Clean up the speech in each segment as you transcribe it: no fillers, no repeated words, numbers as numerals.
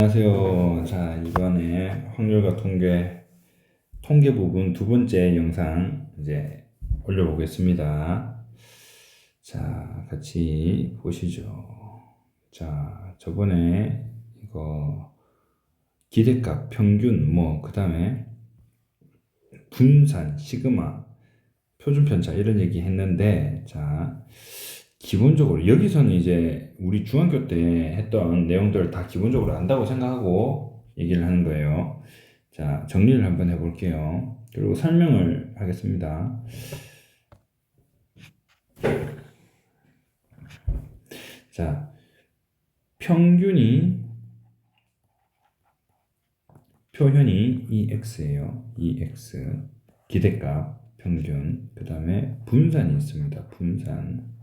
안녕하세요. 자, 이번에 확률과 통계 부분 두 번째 영상 이제 올려보겠습니다. 자, 같이 보시죠. 자, 저번에 이거 기대값, 평균, 그 다음에 분산, 시그마, 표준편차 이런 얘기 했는데, 자, 기본적으로 여기서는 이제 우리 중학교 때 했던 내용들을 다 기본적으로 안다고 생각하고 얘기를 하는 거예요. 자, 정리를 한번 해볼게요. 그리고 설명을 하겠습니다. 자, 표현이 EX예요. EX, 기대값, 평균, 그 다음에 분산이 있습니다. 분산은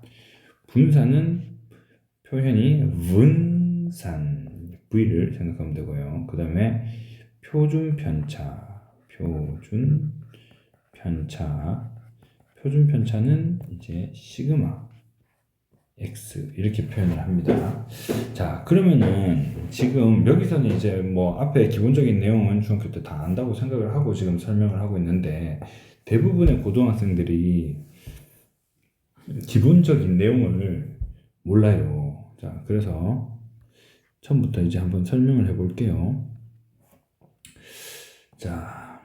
표현이 분산, V를 생각하면 되고요. 그 다음에 표준편차는 이제 시그마 X 이렇게 표현을 합니다. 자, 그러면은 지금 여기서는 이제 앞에 기본적인 내용은 중학교 때 다 안다고 생각을 하고 지금 설명을 하고 있는데, 대부분의 고등학생들이 기본적인 내용을 몰라요. 자, 그래서 처음부터 이제 한번 설명을 해볼게요. 자,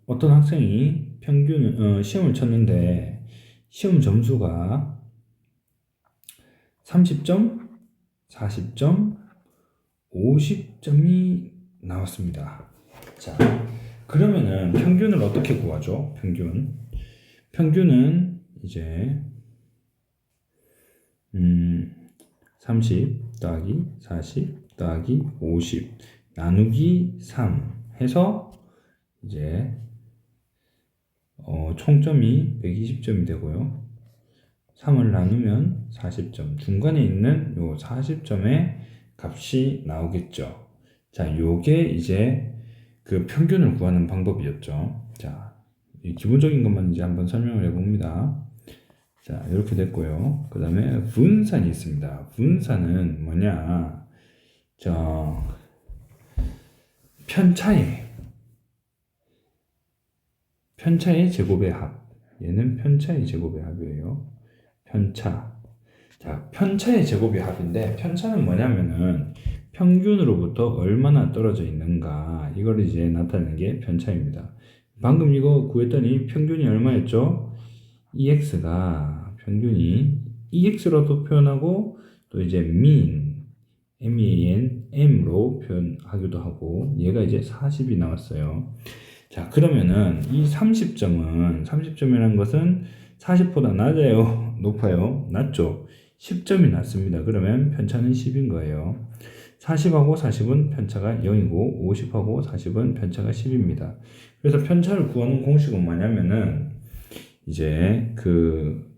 어떤 학생이 시험을 쳤는데 시험 점수가 30점, 40점, 50점이 나왔습니다. 자, 그러면은 평균을 어떻게 구하죠? 평균은 이제 30 더하기 40 더하기 50 나누기 3 해서 이제 총점이 120점이 되고요. 3을 나누면 40점, 중간에 있는 요 40점의 값이 나오겠죠. 자, 요게 이제 그 평균을 구하는 방법이었죠. 자, 이 기본적인 것만 이제 한번 설명을 해봅니다. 자, 이렇게 됐고요. 그 다음에 분산이 있습니다. 분산은 뭐냐? 편차의 제곱의 합. 얘는 편차의 제곱의 합이에요. 자, 편차의 제곱의 합인데, 편차는 뭐냐면은 평균으로부터 얼마나 떨어져 있는가, 이걸 이제 나타내는 게 편차입니다. 방금 이거 구했더니 평균이 얼마였죠? EX가 평균이 EX로도 표현하고, 또 이제 mean, M로 표현하기도 하고, 얘가 이제 40이 나왔어요. 자, 그러면은 이 30점이라는 것은 40보다 낮아요? 높아요? 낮죠? 10점이 낮습니다. 그러면 편차는 10인 거예요. 40하고 40은 편차가 0이고 50하고 40은 편차가 10입니다. 그래서 편차를 구하는 공식은 뭐냐면은 이제 그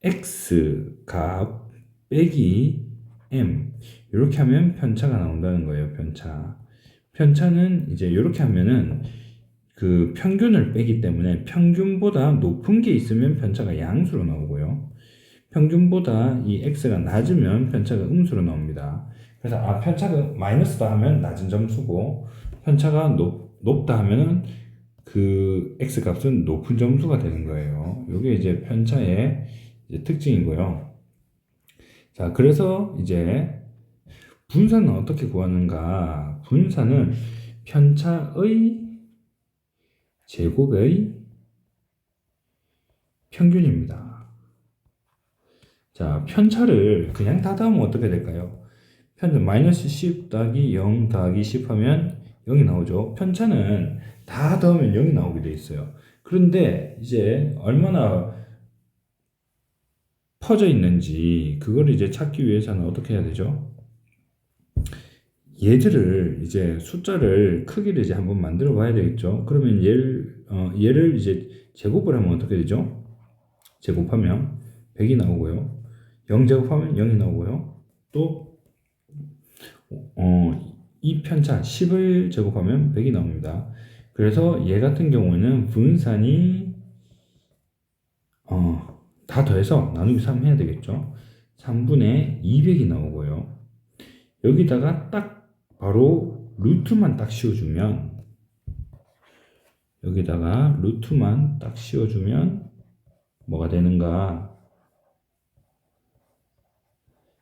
X 값 빼기 M 이렇게 하면 편차가 나온다는 거예요. 편차는 이제 이렇게 하면은 그 평균을 빼기 때문에 평균보다 높은 게 있으면 편차가 양수로 나오고요. 평균보다 이 x가 낮으면 편차가 음수로 나옵니다. 그래서 편차가 마이너스다 하면 낮은 점수고, 편차가 높다 하면은 그 x 값은 높은 점수가 되는 거예요. 이게 이제 편차의 이제 특징이고요. 자, 그래서 이제 분산은 어떻게 구하는가? 분산은 편차의 제곱의 평균입니다. 자, 편차를 그냥 다 더하면 어떻게 될까요? 마이너스 10 더하기 0 더하기 10 하면 0이 나오죠. 편차는 다 더하면 0이 나오게 돼 있어요. 그런데 이제 얼마나 퍼져 있는지 그걸 이제 찾기 위해서는 어떻게 해야 되죠? 얘들을 이제 숫자를 크기를 이제 한번 만들어 봐야 되겠죠. 그러면 얘를 이제 제곱을 하면 어떻게 되죠? 제곱하면 100이 나오고요. 0 제곱하면 0이 나오고요. 또 이 편차 10을 제곱하면 100이 나옵니다. 그래서 얘 같은 경우에는 분산이 다 더해서 나누기 3 해야 되겠죠. 3분의 200이 나오고요. 여기다가 딱 바로 루트만 딱 씌워주면, 여기다가 루트만 딱 씌워주면 뭐가 되는가?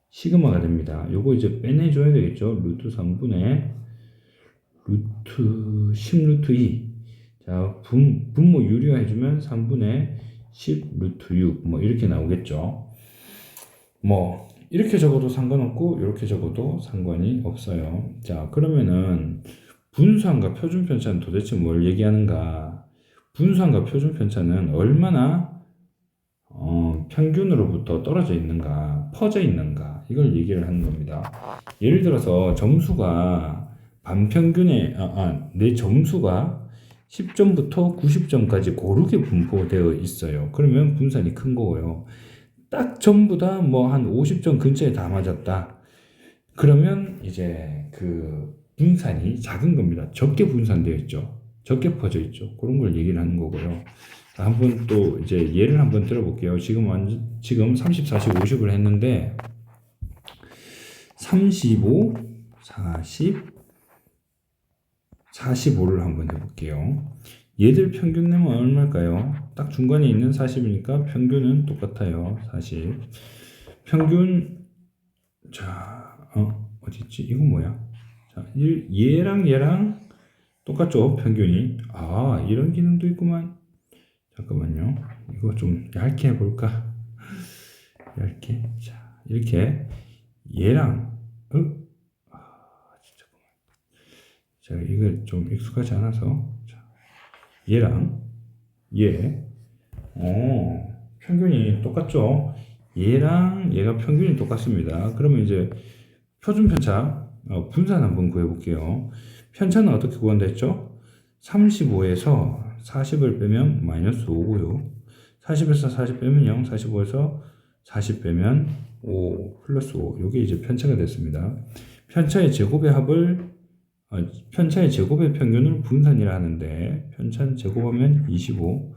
시그마가 됩니다. 요거 이제 빼내줘야 되겠죠. 루트 3분의 루트 10루트 2. 자, 분모 유리화 해주면 3분의 10 루트 6. 뭐 이렇게 나오겠죠. 뭐 이렇게 적어도 상관없고 이렇게 적어도 상관이 없어요. 자, 그러면은 분수함과 표준편차는 도대체 뭘 얘기하는가? 분수함과 표준편차는 얼마나 평균으로부터 떨어져 있는가, 퍼져 있는가, 이걸 얘기를 하는 겁니다. 예를 들어서 점수가 반평균에, 내 점수가 10점부터 90점까지 고르게 분포되어 있어요. 그러면 분산이 큰 거고요. 딱 전부 다 뭐 한 50점 근처에 다 맞았다. 그러면 이제 그 분산이 작은 겁니다. 적게 분산되어 있죠. 적게 퍼져 있죠. 그런 걸 얘기를 하는 거고요. 한번 또 이제 예를 한번 들어볼게요. 지금 30, 40, 50을 했는데 35, 40, 45를 한번 해볼게요. 얘들 평균 내면 얼마일까요? 딱 중간에 있는 40이니까 평균은 똑같아요. 40. 평균, 자, 어딨지? 이거 뭐야? 자, 얘랑 똑같죠? 평균이. 아, 이런 기능도 있구만. 잠깐만요. 이거 좀 얇게 해볼까? 얇게. 자, 이렇게 얘랑, 잠깐만. 제가 이거 좀 익숙하지 않아서. 자, 얘랑 얘, 평균이 똑같죠? 얘랑 얘가 평균이 똑같습니다. 그러면 이제 표준편차, 분산 한번 구해볼게요. 편차는 어떻게 구한다 했죠? 35에서 40을 빼면 마이너스 5고요. 40에서 40 빼면 0, 45에서 40 빼면 5, 플러스 5. 이게 이제 편차가 됐습니다. 편차의 제곱의 평균을 분산이라 하는데, 편차는 제곱하면 25,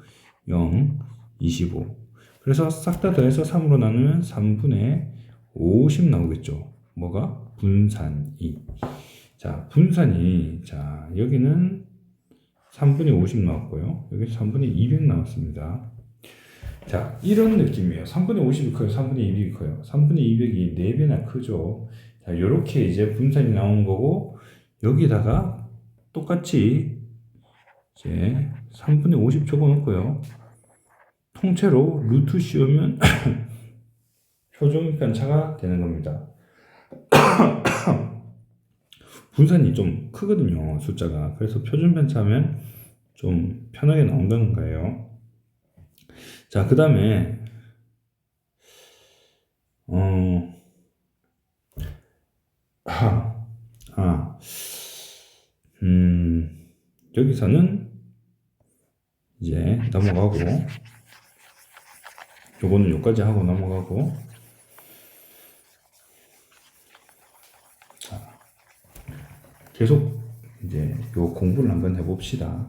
0, 25. 그래서 싹 다 더해서 3으로 나누면 3분의 50 나오겠죠. 뭐가? 분산이. 자, 분산이, 자, 여기는 3분의 50 나왔고요. 여기 3분의 200 나왔습니다. 자, 이런 느낌이에요. 3분의 50이 커요. 3분의 200이 커요. 3분의 200이 4배나 크죠. 자, 요렇게 이제 분산이 나오는 거고, 여기다가 똑같이 이제 3분의 50 적어놓고요. 통째로 루트 씌우면 표준편차가 되는 겁니다. 분산이 좀 크거든요, 숫자가. 그래서 표준편차하면 좀 편하게 나온다는 거예요. 자, 그 다음에 여기서는 이제 넘어가고, 요거는 여기까지 하고 넘어가고, 자, 계속 이제 요 공부를 한번 해봅시다.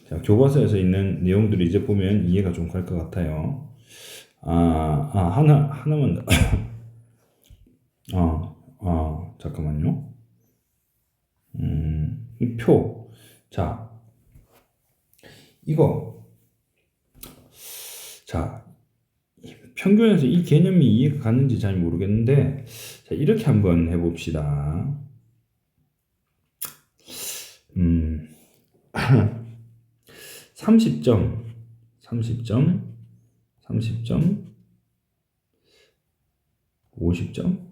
자, 교과서에서 있는 내용들이 이제 보면 이해가 좀 갈 것 같아요. 하나만 더. 잠깐만요. 이 표. 자, 이거. 자, 평균에서 이 개념이 이해가 가는지 잘 모르겠는데, 자, 이렇게 한번 해봅시다. 30점, 50점,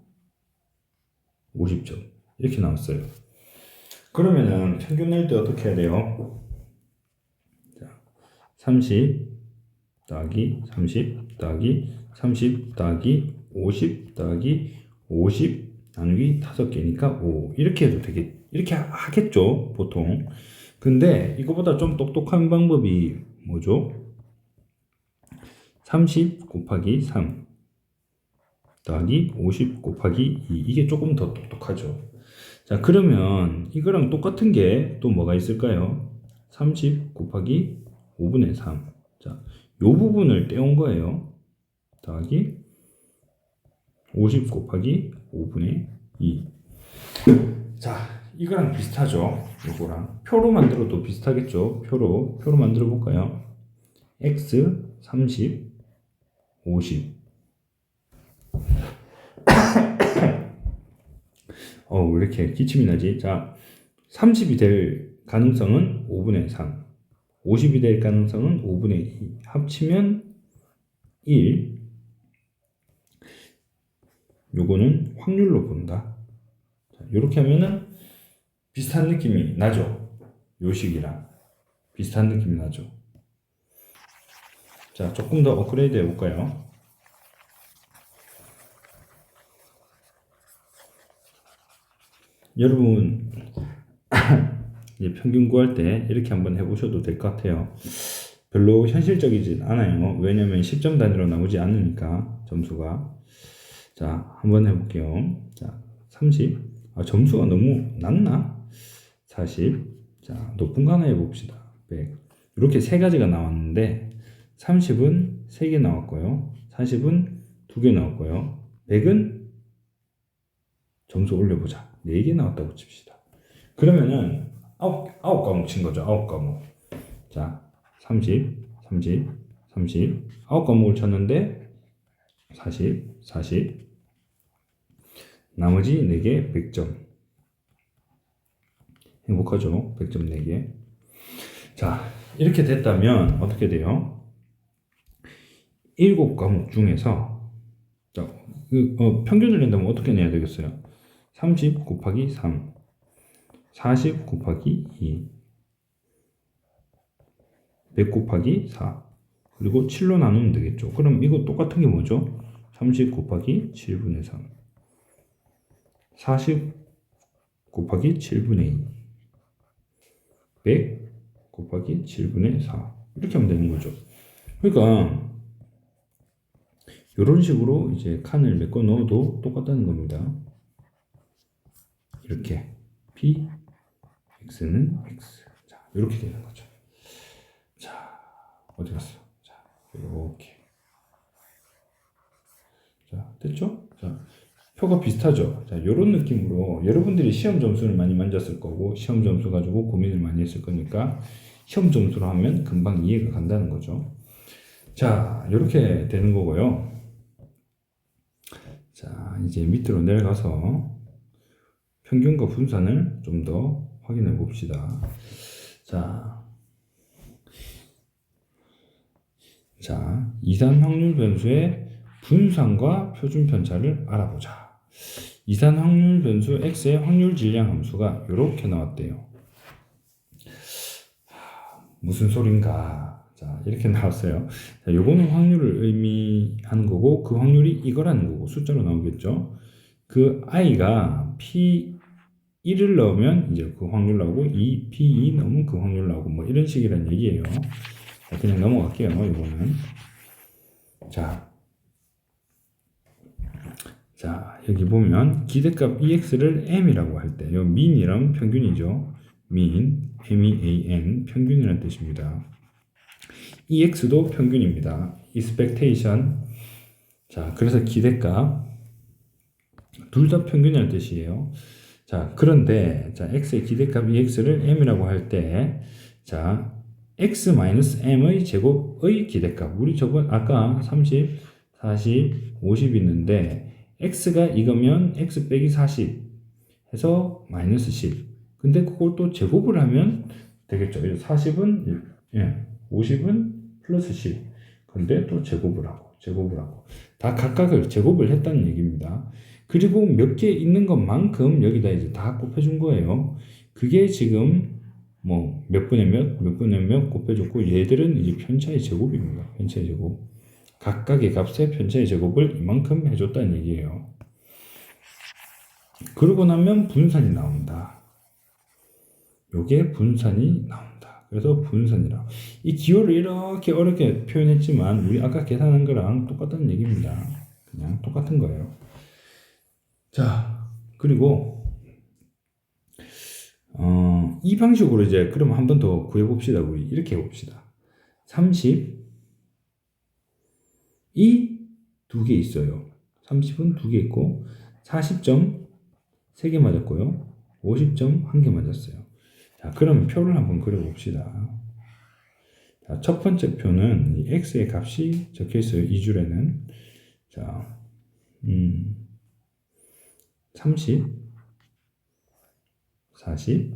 50점. 이렇게 나왔어요. 그러면은 평균 낼 때 어떻게 해야 돼요? 자, 30 더하기 30 더하기 30 더하기 50 더하기 50 나누기 5개니까 5. 이렇게 해도 이렇게 하겠죠, 보통. 근데 이거보다 좀 똑똑한 방법이 뭐죠? 30 곱하기 3 더하기 50 곱하기 2. 이게 조금 더 똑똑하죠. 자, 그러면 이거랑 똑같은 게 또 뭐가 있을까요? 30 곱하기 5분의 3. 자, 요 부분을 떼온 거예요. 더하기 50 곱하기 5분의 2. 자, 이거랑 비슷하죠. 이거랑 표로 만들어도 비슷하겠죠. 표로 만들어 볼까요? x 30 50. 왜 이렇게 기침이 나지? 자, 30이 될 가능성은 5분의 3, 50이 될 가능성은 5분의 2. 합치면 1. 요거는 확률로 본다. 자, 요렇게 하면은 비슷한 느낌이 나죠. 요 식이랑 비슷한 느낌이 나죠. 자, 조금 더 업그레이드 해볼까요? 여러분 이제 평균 구할 때 이렇게 한번 해보셔도 될 것 같아요. 별로 현실적이진 않아요. 왜냐면 10점 단위로 나오지 않으니까 점수가. 자, 한번 해볼게요. 자, 30. 점수가 너무 낮나? 40. 자, 높은 거 하나 해봅시다. 100. 이렇게 세 가지가 나왔는데 30은 3개 나왔고요. 40은 2개 나왔고요. 100은 점수 올려보자. 4개 나왔다고 칩시다. 그러면은 9과목 친 거죠. 9과목. 자, 30, 30, 30. 9과목을 쳤는데 40, 40. 나머지 4개 100점. 행복하죠? 100점 4개. 자, 이렇게 됐다면 어떻게 돼요? 7과목 중에서 자, 평균을 낸다면 어떻게 내야 되겠어요? 30 곱하기 3, 40 곱하기 2, 100 곱하기 4, 그리고 7로 나누면 되겠죠. 그럼 이거 똑같은 게 뭐죠? 30 곱하기 7분의 3, 40 곱하기 7분의 2, 100 곱하기 7분의 4. 이렇게 하면 되는 거죠. 그러니까 이런 식으로 이제 칸을 메꿔 넣어도 똑같다는 겁니다. 이렇게 p x는 x. 자, 이렇게 되는 거죠. 자, 어디 갔어? 자, 이렇게. 자, 됐죠? 자, 표가 비슷하죠? 자, 이런 느낌으로 여러분들이 시험 점수를 많이 만졌을 거고 시험 점수 가지고 고민을 많이 했을 거니까 시험 점수로 하면 금방 이해가 간다는 거죠. 자, 이렇게 되는 거고요. 자, 이제 밑으로 내려가서 평균과 분산을 좀 더 확인해 봅시다. 자, 이산 확률 변수의 분산과 표준 편차를 알아보자. 이산 확률 변수 x의 확률 질량 함수가 이렇게 나왔대요. 무슨 소린가? 자, 이렇게 나왔어요. 자, 요거는 확률을 의미하는 거고 그 확률이 이거라는 거고 숫자로 나오겠죠. 그 i가 p1을 넣으면 이제 그 확률 나오고 p2 넣으면 그 확률 나오고 뭐 이런 식이란 얘기예요. 자, 그냥 넘어갈게요. 이거는. 자, 여기 보면 기대값 ex를 m이라고 할 때, 요 mean이랑 평균이죠. mean, mean, 평균이라는 뜻입니다. ex도 평균입니다. expectation. 자, 그래서 기대값 둘 다 평균이라는 뜻이에요. 자, 그런데 자, x의 기대값 ex를 m이라고 할 때, 자, x-m의 제곱의 기대값. 우리 저번 아까 30, 40, 50 있는데 x가 이거면 x 빼기 40 해서 마이너스 10. 근데 그걸 또 제곱을 하면 되겠죠. 40은 50은 플러스 10. 근데 또 제곱을 하고 다 각각을 제곱을 했다는 얘기입니다. 그리고 몇 개 있는 것만큼 여기다 이제 다 곱해준 거예요. 그게 지금 뭐 몇 분의 몇 곱해줬고 얘들은 이제 편차의 제곱입니다. 편차의 제곱. 각각의 값의 편차의 제곱을 이만큼 해줬다는 얘기예요. 그러고 나면 분산이 나온다. 요게 분산이 나온다. 그래서 분산이라고. 이 기호를 이렇게 어렵게 표현했지만 우리 아까 계산한 거랑 똑같다는 얘기입니다. 그냥 똑같은 거예요. 자, 그리고 이 방식으로 이제 그럼 한 번 더 구해봅시다. 우리 이렇게 해봅시다. 30이 두 개 있어요. 30은 두 개 있고 40점 3개 맞았고요. 50점 1개 맞았어요. 자, 그럼 표를 한번 그려봅시다. 자, 첫 번째 표는 이 x의 값이 적혀 있어요. 이 줄에는. 자, 30, 40,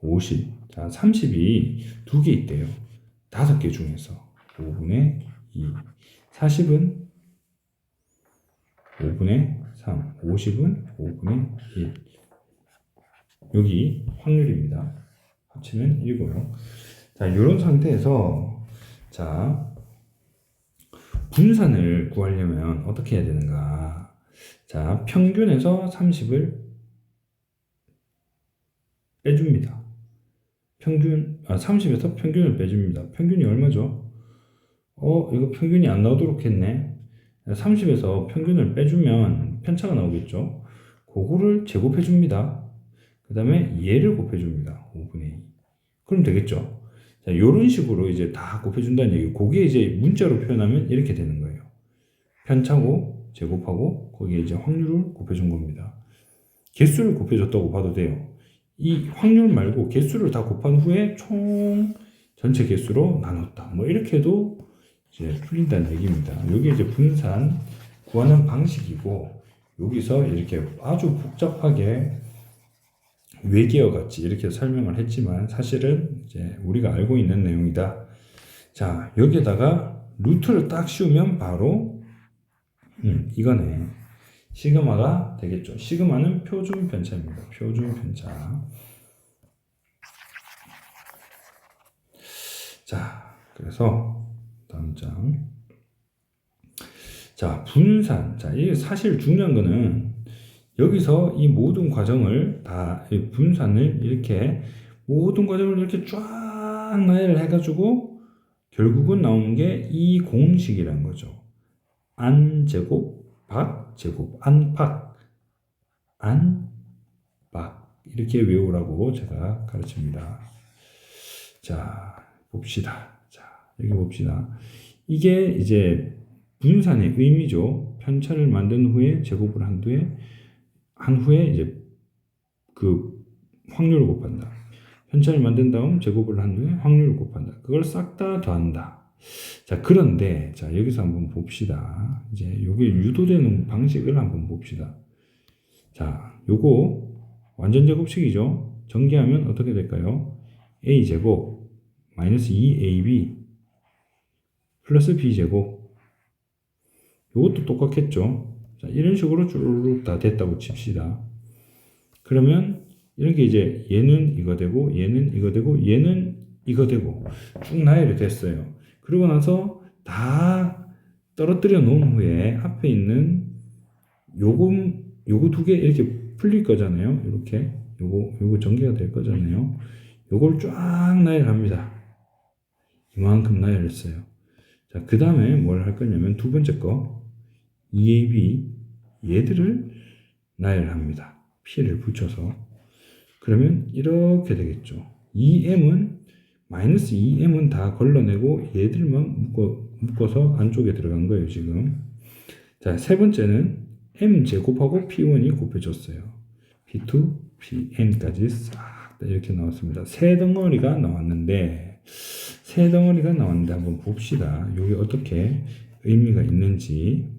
50. 자, 30이 두 개 있대요. 5개 중에서 5분의 2. 40은 5분의 3. 50은 5분의 1. 여기 확률입니다. 합치면 1이고요. 자, 이런 상태에서 자, 분산을 구하려면 어떻게 해야 되는가? 자, 평균에서 30을 빼줍니다. 30에서 평균을 빼줍니다. 평균이 얼마죠? 이거 평균이 안 나오도록 했네. 30에서 평균을 빼주면 편차가 나오겠죠? 그거를 제곱해 줍니다. 그 다음에 얘를 곱해 줍니다. 5분의 2. 그럼 되겠죠? 자, 요런 식으로 이제 다 곱해 준다는 얘기고, 그게 이제 문자로 표현하면 이렇게 되는 거예요. 편차고, 제곱하고, 거기에 이제 확률을 곱해 준 겁니다. 개수를 곱해 줬다고 봐도 돼요. 이 확률 말고 개수를 다 곱한 후에 총 전체 개수로 나눴다. 뭐 이렇게 해도 이제 풀린다는 얘기입니다. 이게 이제 분산 구하는 방식이고, 여기서 이렇게 아주 복잡하게 외계어 같이 이렇게 설명을 했지만 사실은 이제 우리가 알고 있는 내용이다. 자, 여기에다가 루트를 딱 씌우면 바로 이거네. 시그마가 되겠죠. 시그마는 표준 편차입니다. 표준 편차. 자, 그래서 다음 장. 자, 분산. 자, 이게 사실 중요한 거는 여기서 이 모든 과정을 다 분산을 이렇게 모든 과정을 이렇게 쫙 나열을 해가지고 결국은 나오는 게 이 공식이라는 거죠. 안 제곱 박 제곱 안박 안박 이렇게 외우라고 제가 가르칩니다. 자, 봅시다. 자, 여기 봅시다. 이게 이제 분산의 의미죠. 편차를 만든 후에 제곱을 한 후에 이제 그 확률을 곱한다. 편차를 만든 다음 제곱을 한 후에 확률을 곱한다. 그걸 싹 다 더한다. 자, 그런데 자, 여기서 한번 봅시다. 이제 요게 유도되는 방식을 한번 봅시다. 자, 요거 완전 제곱식이죠. 전개하면 어떻게 될까요? a 제곱 마이너스 2ab 플러스 b 제곱. 요것도 똑같겠죠. 자, 이런 식으로 쭉 다 됐다고 칩시다. 그러면 이렇게 이제 얘는 이거 되고 얘는 이거 되고 얘는 이거 되고 쭉 나열이 됐어요. 그러고 나서 다 떨어뜨려 놓은 후에 앞에 있는 요거 두 개 이렇게 풀릴 거잖아요. 이렇게 요거 전개가 될 거잖아요. 요걸 쫙 나열합니다. 이만큼 나열했어요. 자, 그 다음에 뭘 할 거냐면 두 번째 거 EAB 얘들을 나열합니다. P를 붙여서. 그러면 이렇게 되겠죠. 2M은 마이너스 2M은 다 걸러내고 얘들만 묶어서 안쪽에 들어간 거예요, 지금. 자, 세 번째는 M 제곱하고 P1이 곱해졌어요. P2, Pn까지 싹 이렇게 나왔습니다. 세 덩어리가 나왔는데 한번 봅시다. 이게 어떻게 의미가 있는지.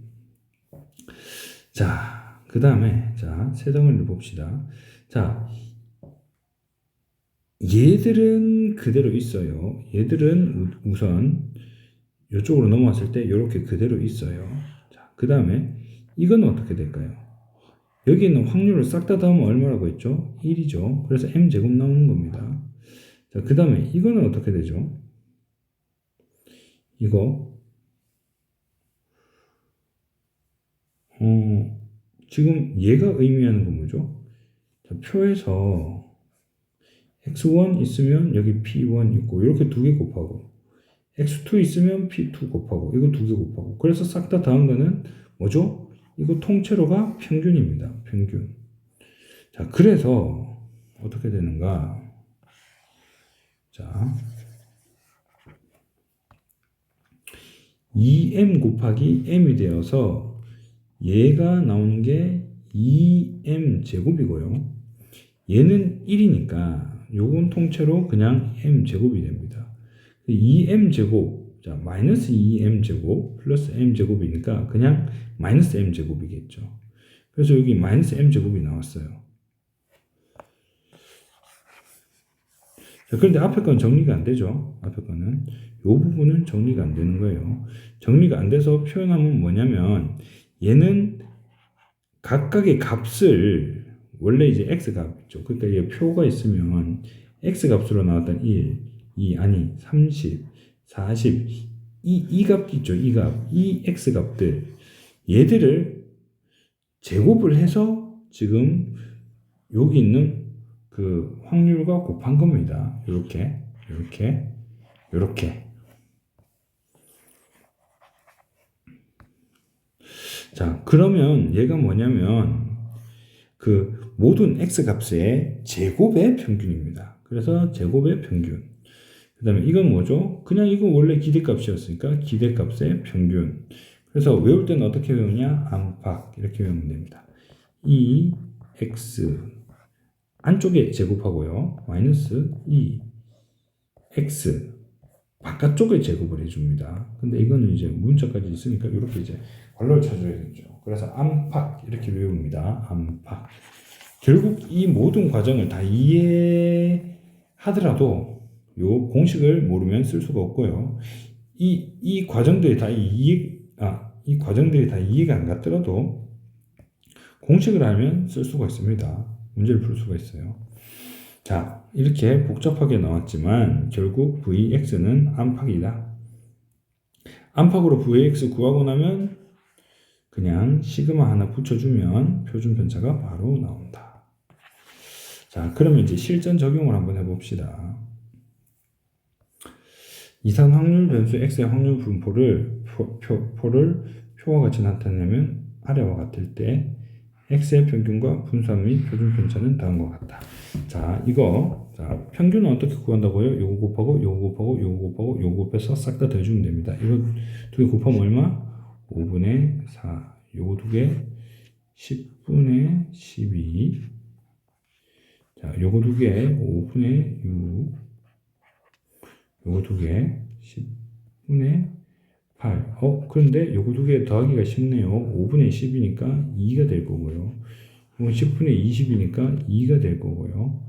자, 그 다음에 자, 세 덩어리를 봅시다. 자, 얘들은 그대로 있어요. 얘들은 우선 이쪽으로 넘어왔을 때 이렇게 그대로 있어요. 자, 그 다음에 이건 어떻게 될까요? 여기 있는 확률을 싹 다 더하면 얼마라고 했죠? 1이죠. 그래서 m제곱 나오는 겁니다. 자, 그 다음에 이거는 어떻게 되죠? 이거 지금 얘가 의미하는 건 뭐죠? 자, 표에서 x1 있으면 여기 p1 있고 이렇게 두 개 곱하고 x2 있으면 p2 곱하고 이거 두 개 곱하고 그래서 싹 다 더한 거는 뭐죠? 이거 통째로가 평균입니다. 평균. 자, 그래서 어떻게 되는가? 자, 2m 곱하기 m이 되어서 얘가 나오는 게 2m 제곱이고요. 얘는 1이니까 요건 통째로 그냥 m 제곱이 됩니다. 2m 제곱, 자 마이너스 2m 제곱 플러스 m 제곱이니까 그냥 마이너스 m 제곱이겠죠. 그래서 여기 마이너스 m 제곱이 나왔어요. 자, 그런데 앞에 건 정리가 안 되죠. 앞에 거는 이 부분은 정리가 안 되는 거예요. 정리가 안 돼서 표현하면 뭐냐면 얘는 각각의 값을 원래 이제 x 값이죠. 그러니까 이 표가 있으면 x 값으로 나왔던 1, 2 아니 30, 40 이 값 있죠. 이 값, 이 x 값들 얘들을 제곱을 해서 지금 여기 있는 그 확률과 곱한 겁니다. 이렇게. 자, 그러면 얘가 뭐냐면 그 모든 x 값의 제곱의 평균입니다. 그래서 제곱의 평균. 그 다음에 이건 뭐죠? 그냥 이건 원래 기대값이었으니까 기대값의 평균. 그래서 외울 때는 어떻게 외우냐? 안팎 이렇게 외우면 됩니다. 이 x 안쪽에 제곱하고요. 마이너스 2x 바깥쪽에 제곱을 해줍니다. 근데 이거는 이제 문자까지 있으니까 이렇게 이제 괄호를 찾아야겠죠. 그래서 안팎 이렇게 외웁니다. 안팎. 결국 이 모든 과정을 다 이해하더라도 요 공식을 모르면 쓸 수가 없고요. 이 과정들이 다 이 과정들이 다 이해가 안 갔더라도 공식을 알면 쓸 수가 있습니다. 문제를 풀 수가 있어요. 자, 이렇게 복잡하게 나왔지만 결국 Vx는 안팎이다. 안팎으로 Vx 구하고 나면 그냥 시그마 하나 붙여주면 표준 편차가 바로 나온다. 자, 그러면 이제 실전 적용을 한번 해봅시다. 이산 확률 변수 x의 확률 분포를 표와 같이 나타내면 아래와 같을 때 x의 평균과 분산 및 표준 편차는 다음과 같다. 자, 자, 평균은 어떻게 구한다고요? 요거 곱하고 요거 곱하고 요거 곱하고 요거 곱해서 싹 다 더해주면 됩니다. 이거 두 개 곱하면 얼마? 5분의 4. 요거 두 개 10분의 12. 자, 요거 두 개 5분의 6. 요거 두 개 10분의 8. 그런데 요거 두 개 더하기가 쉽네요. 5분의 10이니까 2가 될 거고요. 이건 10분의 20이니까 2가 될 거고요.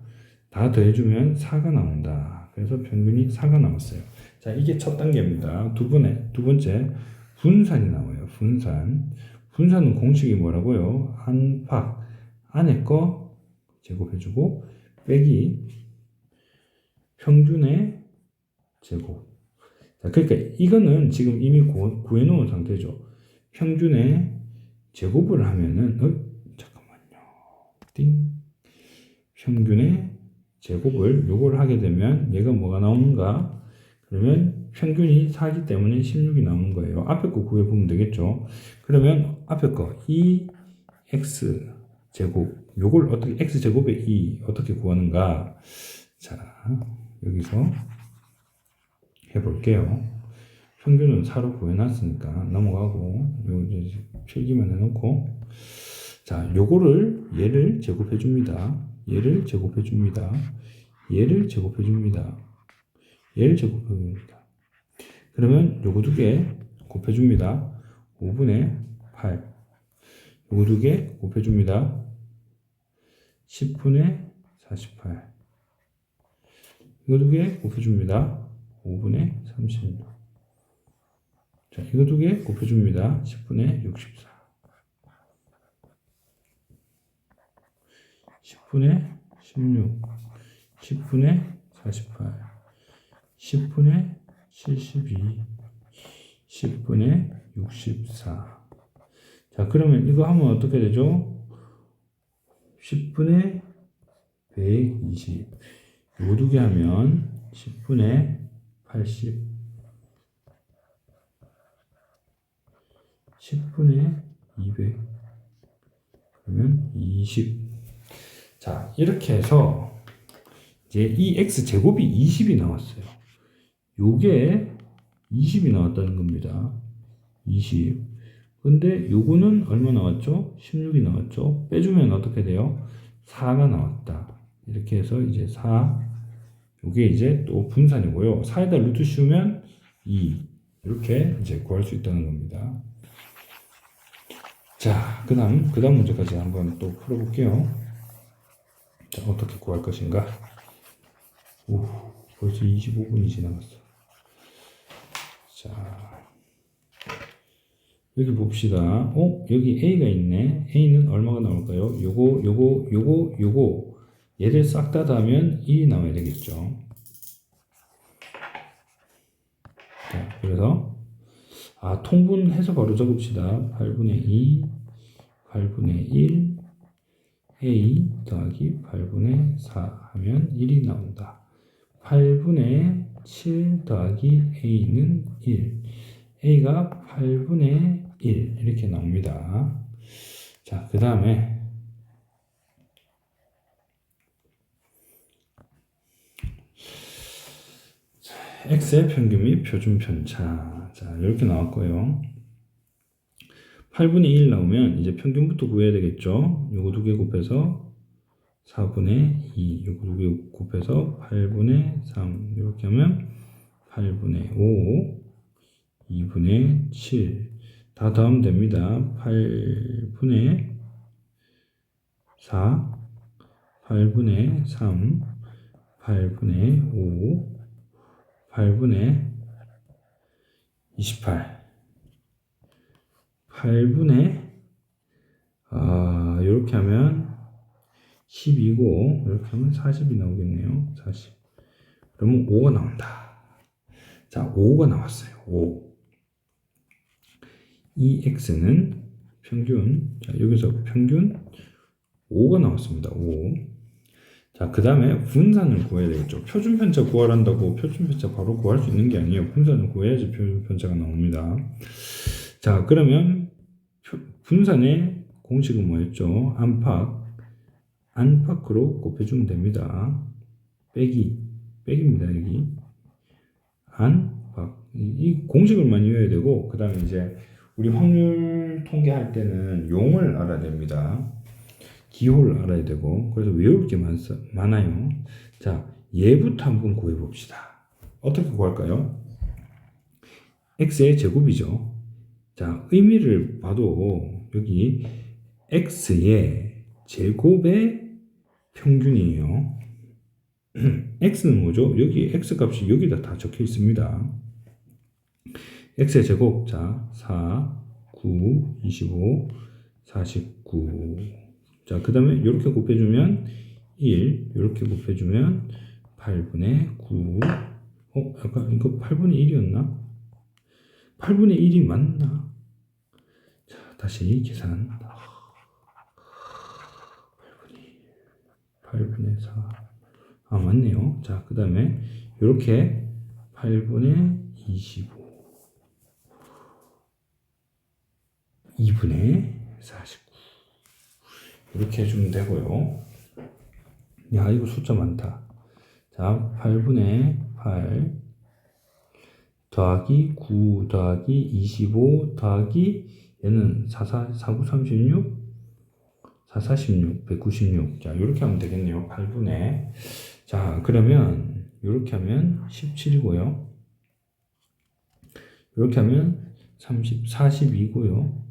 다 더해주면 4가 나온다. 그래서 평균이 4가 나왔어요. 자, 이게 첫 단계입니다. 두 번째, 분산이 나와요. 분산은 공식이 뭐라고요? 안팎. 안에 거 제곱해주고, 빼기 평균의 제곱. 자, 그러니까 이거는 지금 이미 구해놓은 상태죠. 평균의 제곱을 하면은, 잠깐만요. 띵. 평균의 제곱을 요걸 하게 되면 얘가 뭐가 나오는가? 그러면 평균이 4기 때문에 16이 나오는 거예요. 앞에 거 구해보면 되겠죠. 그러면 앞에 거 2x 제곱 요걸 어떻게 x 제곱의 2 어떻게 구하는가? 자, 여기서 해볼게요. 평균은 4로 구해놨으니까 넘어가고 요 이제 필기만 해놓고 자, 요거를 얘를 제곱해줍니다. 얘를 제곱해줍니다. 얘를 제곱해줍니다. 얘를 제곱해줍니다. 그러면 요거 두 개 곱해줍니다. 5분의 8. 요거 두 개 곱해줍니다. 10분의 48. 이거 두 개 곱해줍니다. 5분의 36. 자, 이거 두 개 곱해줍니다. 10분의 64. 10분의 16. 10분의 48. 10분의 72. 10분의 64. 자, 그러면 이거 하면 어떻게 되죠? 10분의 120. 이거 두 개 하면 10분의 80. 10분의 200. 그러면 20. 자, 이렇게 해서 이제 이 x 제곱이 20이 나왔어요. 요게 20이 나왔다는 겁니다. 20. 근데 요거는 얼마 나왔죠? 16이 나왔죠? 빼주면 어떻게 돼요? 4가 나왔다. 이렇게 해서 이제 4, 요게 이제 또 분산이고요. 4에다 루트 씌우면 2. 이렇게 이제 구할 수 있다는 겁니다. 자, 그 다음 문제까지 한번 또 풀어볼게요. 자, 어떻게 구할 것인가? 오, 벌써 25분이 지나갔어. 자, 여기 봅시다. 여기 A가 있네. A는 얼마가 나올까요? 요거. 얘를 싹 다 더하면 1이 나와야 되겠죠. 자, 그래서, 통분해서 바로 적읍시다. 8분의 2, 8분의 1, A 더하기 8분의 4 하면 1이 나온다. 8분의 7 더하기 A는 1. A가 8분의 1 이렇게 나옵니다. 자, 그 다음에 X의 평균 및 표준 편차. 자, 이렇게 나왔고요. 8분의 1 나오면 이제 평균부터 구해야 되겠죠. 요거 두 개 곱해서 4분의 2, 요거 두 개 곱해서 8분의 3 이렇게 하면 8분의 5, 2분의 7 다 더하면 됩니다. 8분의 4, 8분의 3, 8분의 5, 8분의 28 8분의 이렇게 하면 12고 이렇게 하면 40이 나오겠네요. 40. 그러면 5가 나온다. 자, 5가 나왔어요. 5. 이 x는 평균. 자, 여기서 평균 5가 나왔습니다. 5. 자, 그 다음에 분산을 구해야 되겠죠. 표준 편차 구하란다고 표준 편차 바로 구할 수 있는 게 아니에요. 분산을 구해야지 표준 편차가 나옵니다. 자, 그러면 분산의 공식은 뭐였죠? 안팎으로 곱해주면 됩니다. 빼기입니다. 여기 안팎. 이 공식을 많이 외워야 되고, 그 다음에 이제 우리 확률 통계할 때는 용을 알아야 됩니다. 기호를 알아야 되고, 그래서 외울 게 많아요. 자, 얘부터 한번 구해 봅시다. 어떻게 구할까요? x의 제곱이죠. 자, 의미를 봐도 여기 x의 제곱의 평균이에요. x는 뭐죠? 여기 x 값이 여기다 다 적혀 있습니다. x의 제곱. 자, 4, 9, 25, 49. 자, 그 다음에 이렇게 곱해주면 1, 이렇게 곱해주면 8분의 9. 아까 이거 8분의 1이었나? 8분의 1이 맞나? 자, 다시 계산. 8분의 4. 맞네요. 자, 그 다음에 이렇게 8분의 25. 2분의 49. 이렇게 해주면 되고요. 야, 이거 숫자 많다. 자, 8분의 8 더하기 9 더하기 25 더하기 얘는 49, 36 4, 16, 196. 자, 이렇게 하면 되겠네요. 8분의. 자, 그러면 이렇게 하면 17이고요. 이렇게 하면 42고요.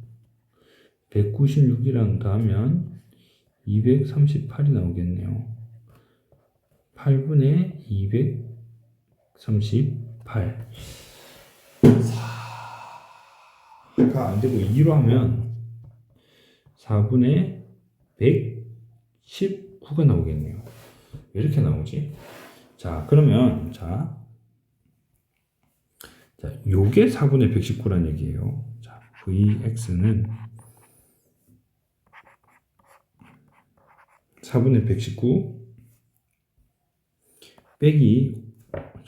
196이랑 더하면 238이 나오겠네요. 8분의 238. 4가 안 되고 2로 하면 4분의 119가 나오겠네요. 왜 이렇게 나오지? 자, 그러면 요게 4분의 119란 얘기예요. 자, Vx는 4분의 119 빼기,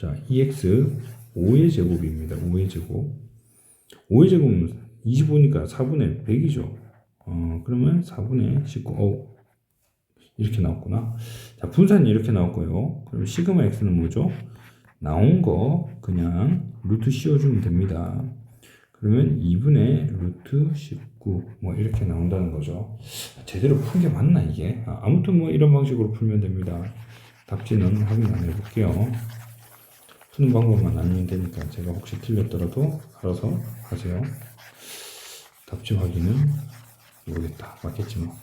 자, 2x 5의 제곱입니다. 5의 제곱. 5의 제곱은 25니까 4분의 100이죠. 그러면 4분의 19. 이렇게 나왔구나. 자, 분산이 이렇게 나왔고요. 그럼 시그마 x는 뭐죠? 나온 거 그냥 루트 씌워주면 됩니다. 그러면 2분의 루트 19 뭐 이렇게 나온다는 거죠. 제대로 푼 게 맞나 이게? 아무튼 뭐 이런 방식으로 풀면 됩니다. 답지는 확인 안 해볼게요. 푸는 방법만 알면 되니까 제가 혹시 틀렸더라도 알아서 하세요. 답지 확인은 모르겠다. 맞겠지 뭐.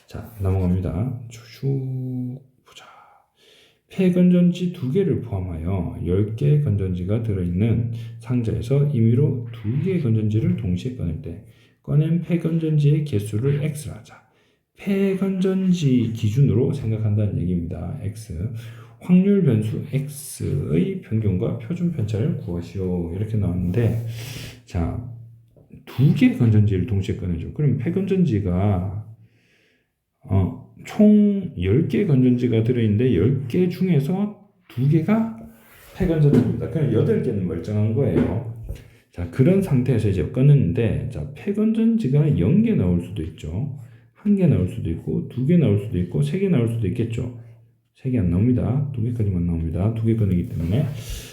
자, 넘어갑니다. 쭉 보자. 폐건전지 2개를 포함하여 10개의 건전지가 들어있는 상자에서 임의로 2개의 건전지를 동시에 꺼낼 때 꺼낸 폐건전지의 개수를 x로 하자. 폐건전지 기준으로 생각한다는 얘기입니다. x. 확률 변수 x의 평균과 표준 편차를 구하시오. 이렇게 나왔는데, 자, 2개의 건전지를 동시에 꺼내죠. 그럼 폐건전지가 총 10개의 건전지가 들어있는데 10개 중에서 2개가 폐건전지입니다. 그럼 8개는 멀쩡한 거예요. 자, 그런 상태에서 이제 꺼냈는데, 자, 폐건전지가 0개 나올 수도 있죠. 1개 나올 수도 있고 2개 나올 수도 있고 3개 나올 수도 있겠죠. 3개 안 나옵니다. 2개까지만 나옵니다. 2개 꺼내기 때문에.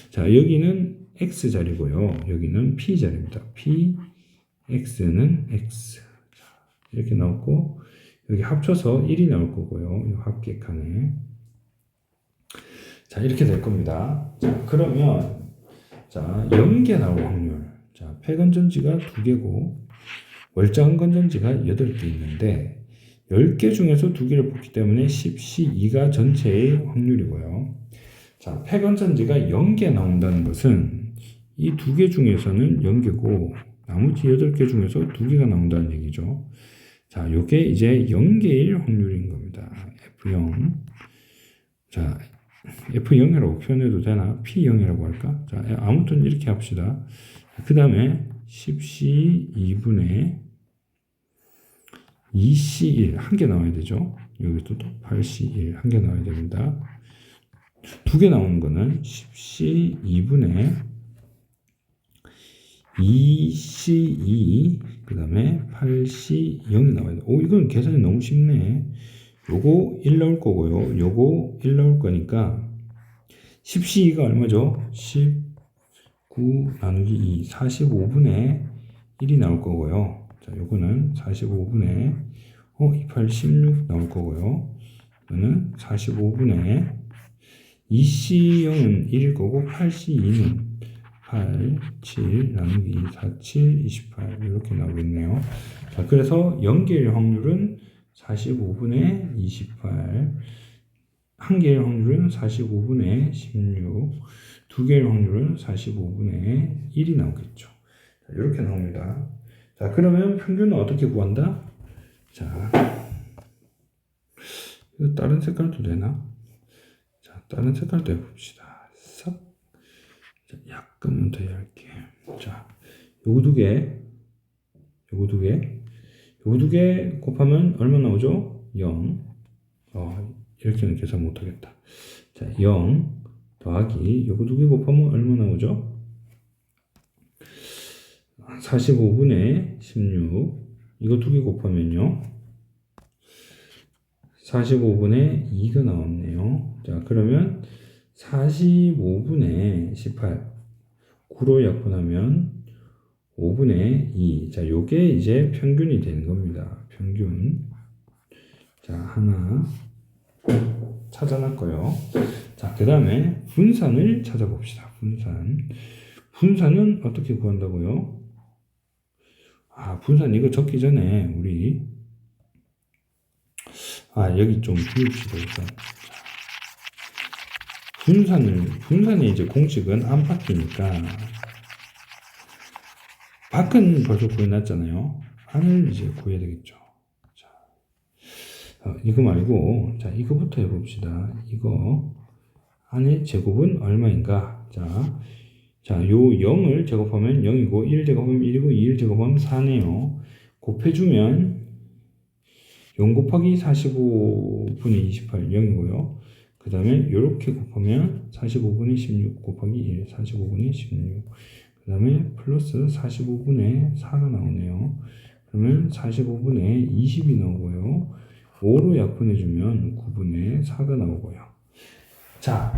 자, 여기는 x 자리고요. 여기는 p 자리입니다. p, x는 x. 자, 이렇게 나왔고, 여기 합쳐서 1이 나올 거고요. 이 합계칸에. 자, 이렇게 될 겁니다. 자, 그러면, 자, 0개 나올 확률. 자, 폐건전지가 2개고, 멀쩡한 건전지가 8개 있는데, 10개 중에서 2개를 뽑기 때문에 10C2가 전체의 확률이고요. 자, 폐건전지가 0개 나온다는 것은 이 2개 중에서는 0개고, 나머지 8개 중에서 2개가 나온다는 얘기죠. 자, 요게 이제 0개일 확률인 겁니다. F0. 자, F0이라고 표현해도 되나? P0이라고 할까? 자, 아무튼 이렇게 합시다. 그 다음에 10C 2분의 2C1 한 개 나와야 되죠. 여기도 또 8C1 한 개 나와야 됩니다. 2개 나오는 거는 10C 2분의 2C2 그 다음에 8C0이 나와야 돼. 오, 이건 계산이 너무 쉽네. 요거 1 나올 거고요. 요거 1 나올 거니까 10C2가 얼마죠? 19 나누기 2 45분의 1이 나올 거고요. 자, 요거는 45분의 28, 16 나올 거고요. 이거는 45분의 2C0은 1일 거고 8C2는 8, 7 나누기 2, 4, 7, 28 이렇게 나오겠네요. 자, 그래서 0개일 확률은 45분의 28, 1개일 확률은 45분의 16, 2개일 확률은 45분의 1이 나오겠죠. 자, 이렇게 나옵니다. 자, 그러면 평균은 어떻게 구한다? 자, 이거 다른 색깔도 되나? 자, 다른 색깔도 해봅시다. 싹. 자, 약간만 더 얇게. 자, 요거 2개, 요거 2개, 요거 2개 곱하면 얼마 나오죠? 0. 이렇게는 계산 못하겠다. 자, 0 더하기 요거 2개 곱하면 얼마 나오죠? 45분의 16. 이거 2개 곱하면요 45분의 2가 나왔네요. 자, 그러면 45분의 18 9로 약분하면 5분의 2. 자, 요게 이제 평균이 되는 겁니다. 평균. 자, 하나 찾아놨고요. 자, 그 다음에 분산을 찾아봅시다. 분산은 어떻게 구한다고요? 분산 이거 적기 전에 우리 여기 좀 비웁시다. 우선. 분산의 이제 공식은 안팎이니까 밖은 벌써 구해놨잖아요. 안을 이제 구해야 되겠죠. 자, 이거 말고 자, 이거부터 해봅시다. 이거 안의 제곱은 얼마인가? 자, 요 0을 제곱하면 0이고 1 제곱하면 1이고 2를 제곱하면 4네요. 곱해주면 0 곱하기 45분의 28 0이고요. 그 다음에 이렇게 곱하면 45분의 16 곱하기 1 45분의 16 그 다음에 플러스 45분의 4가 나오네요. 그러면 45분의 20이 나오고요. 5로 약분해주면 9분의 4가 나오고요. 자,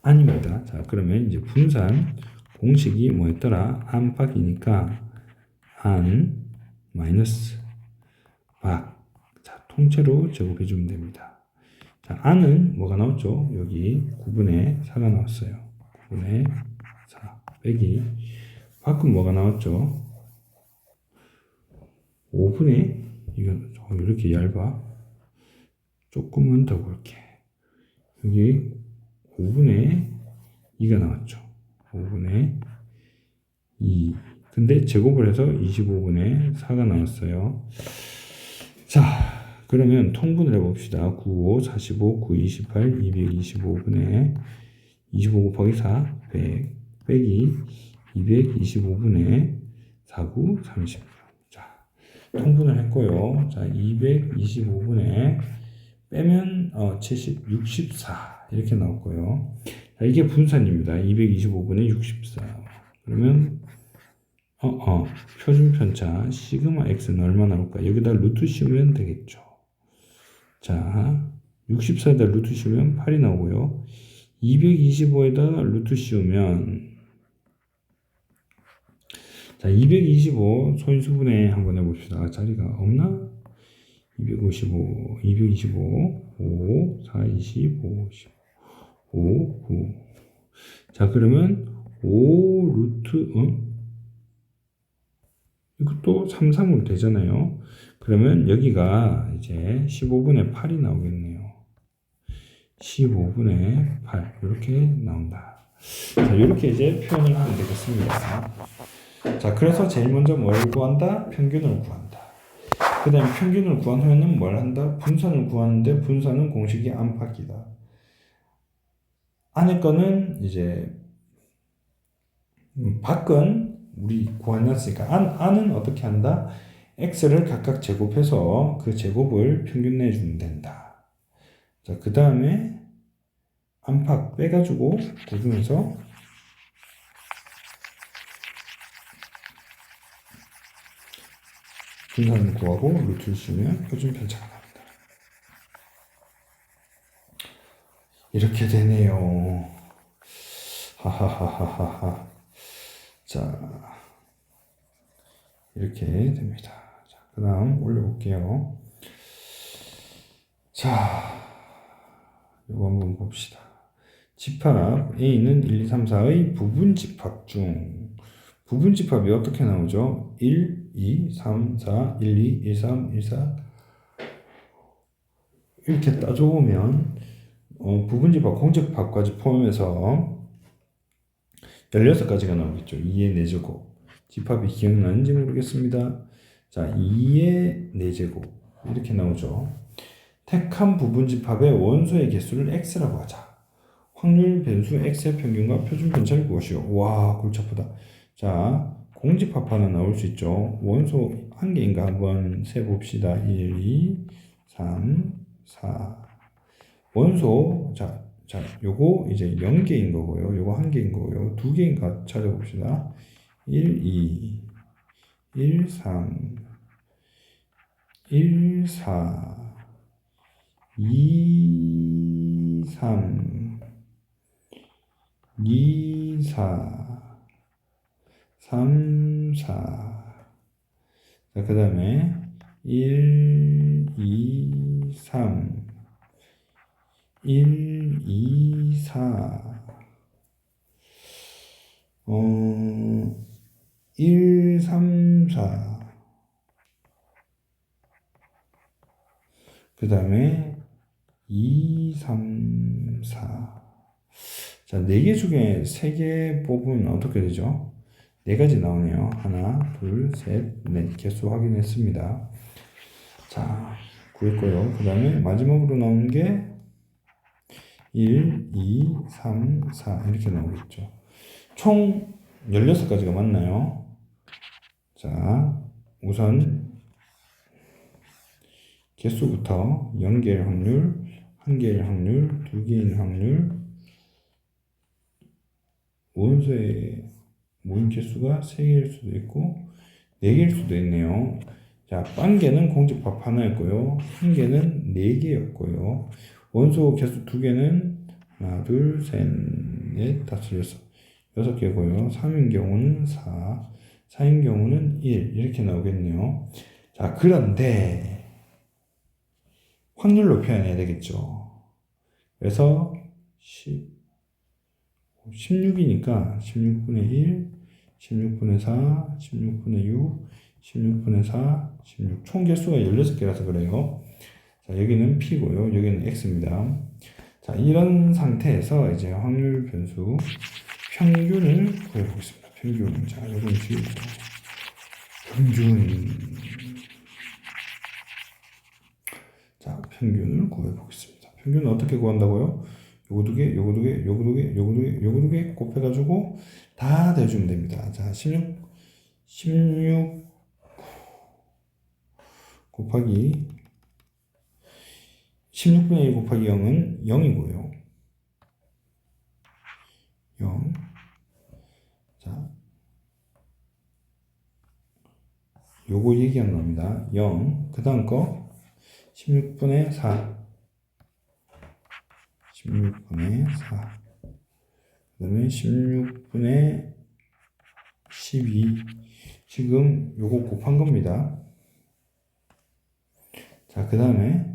아닙니다. 자, 그러면 이제 분산 공식이 뭐였더라? 안팎이니까 안 마이너스 박. 자, 통째로 제곱해주면 됩니다. 자, 안은 뭐가 나왔죠? 여기 9분의 4가 나왔어요. 9분의 4 빼기 밖은 뭐가 나왔죠? 5분의 이건 이렇게 얇아. 조금만 더 볼게. 여기 5분의 2가 나왔죠. 5분의 2. 근데 제곱을 해서 25분의 4가 나왔어요. 자, 그러면 통분을 해봅시다. 9, 5, 45, 9, 28, 225분의 25 곱하기 4, 100 빼기 225분의 49, 30. 자, 통분을 했고요. 자, 225분의 빼면 70, 64 이렇게 나왔고요. 자, 이게 분산입니다. 225분의 64. 그러면 표준 편차 시그마 x는 얼마 나올까? 여기다 루트 씌우면 되겠죠. 자, 64에다 루트 씌우면 8이 나오고요. 225에다 루트 씌우면 자, 225 소인수분해 한번 해봅시다. 자리가 없나? 225, 5, 4, 25, 5, 9. 자, 그러면 5 루트, 이것도 3, 3으로 되잖아요. 그러면 여기가 이제 15분의 8이 나오겠네요. 15분의 8. 이렇게 나온다. 자, 이렇게 이제 표현을 하면 되겠습니다. 자, 그래서 제일 먼저 뭘 구한다? 평균을 구한다. 그 다음에 평균을 구한 후에는 뭘 한다? 분산을 구하는데 분산은 공식이 안팎이다. 안에 거는 이제 밖은 우리 구해놨으니까 안은 어떻게 한다? x를 각각 제곱해서 그 제곱을 평균 내주면 된다. 자, 그 다음에 안팎 빼가지고 구분해서 분산을 구하고 루트를 씌우면 표준 편차가 나옵니다. 이렇게 되네요. 하하하하하. 자, 이렇게 됩니다. 자, 그 다음 올려볼게요. 자, 이거 한번 봅시다. 집합 A는 1, 2, 3, 4의 부분집합 중 부분집합이 어떻게 나오죠? 1, 2, 3, 4, 1, 2, 1, 3, 1, 4 이렇게 따져보면 부분집합, 공집합까지 포함해서 16가지가 나오겠죠. 2의 4제곱. 집합이 기억나는지 모르겠습니다. 자, 2의 4제곱. 이렇게 나오죠. 택한 부분집합의 원소의 개수를 x라고 하자. 확률 변수 x의 평균과 표준 편차를 구하시오. 와, 골치 아프다. 자, 공집합 하나 나올 수 있죠. 원소 한 개인가 한번 세봅시다. 1, 2, 3, 4. 원소, 자, 요거 이제 0개인 거고요. 요거 1개인 거고요. 2개인가 찾아봅시다. 1, 2, 1, 3, 1, 4, 2, 3, 2, 4, 3, 4. 자, 그 다음에 1, 2, 3, 1, 2, 4. 1, 3, 4. 그 다음에 2, 3, 4. 자, 4개 중에 3개 뽑으면 어떻게 되죠? 4가지 나오네요. 하나, 둘, 셋, 넷. 개수 확인했습니다. 자, 구했고요. 그 다음에 마지막으로 나온 게 1, 2, 3, 4 이렇게 나오겠죠. 총 16가지가 맞나요? 자, 우선 개수부터 0개일 확률, 1개일 확률, 2개일 확률, 원소의 모임 개수가 3개일 수도 있고 4개일 수도 있네요. 자, 빵개는 공집합 하나였고요. 1개는 4개였고요. 원소 개수 2개는 하나, 둘, 셋, 넷, 다섯, 여섯. 6개고요. 3인 경우는 4, 4인 경우는 1 이렇게 나오겠네요. 자, 그런데 확률로 표현해야 되겠죠. 그래서 16이니까 16분의 1, 16분의 4, 16분의 6, 16분의 4, 16. 총 개수가 16개라서 그래요. 자, 여기는 P고요. 여기는 X입니다. 자, 이런 상태에서 이제 확률 변수 평균을 구해보겠습니다. 평균. 자, 요건 지우고. 평균. 자, 평균을 구해보겠습니다. 평균은 어떻게 구한다고요? 요거 두 개, 요거 두 개, 요거 두 개, 요거 두 개, 요거 두 개 곱해가지고 다 대주면 됩니다. 자, 16 곱하기 16분의 1 곱하기 0은 0이고요. 0. 자, 요거 얘기한 겁니다. 0. 그 다음 거 16분의 4. 16분의 4. 그 다음에 16분의 12. 지금 요거 곱한 겁니다. 자, 그 다음에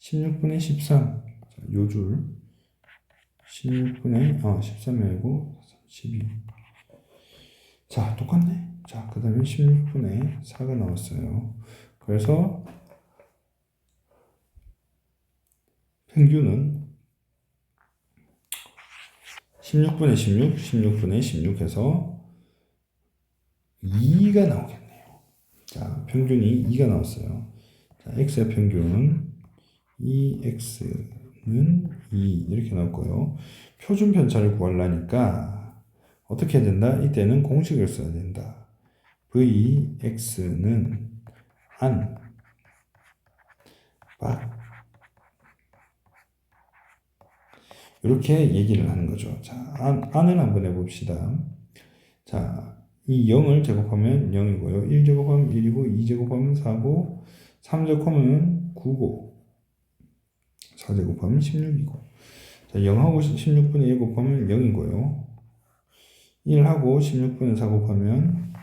16분의 13. 자, 요 줄. 16분의, 13이 아니고 12. 자, 똑같네. 자, 그 다음에 16분의 4가 나왔어요. 그래서 평균은 16분의 16, 16분의 16 해서 2가 나오겠네요. 자, 평균이 2가 나왔어요. 자, x의 평균은 2x는 2 이렇게 나올 거예요. 표준 편차를 구하려니까 어떻게 해야 된다? 이때는 공식을 써야 된다. vx는 안, 밖 이렇게 얘기를 하는 거죠. 자, 안을 한번 해봅시다. 자, 이 0을 제곱하면 0이고요. 1 제곱하면 1이고, 2 제곱하면 4고, 3 제곱하면 9고, 4 제곱하면 16이고. 자, 0하고 16분의 1 곱하면 0이고요. 1하고 16분의 4 곱하면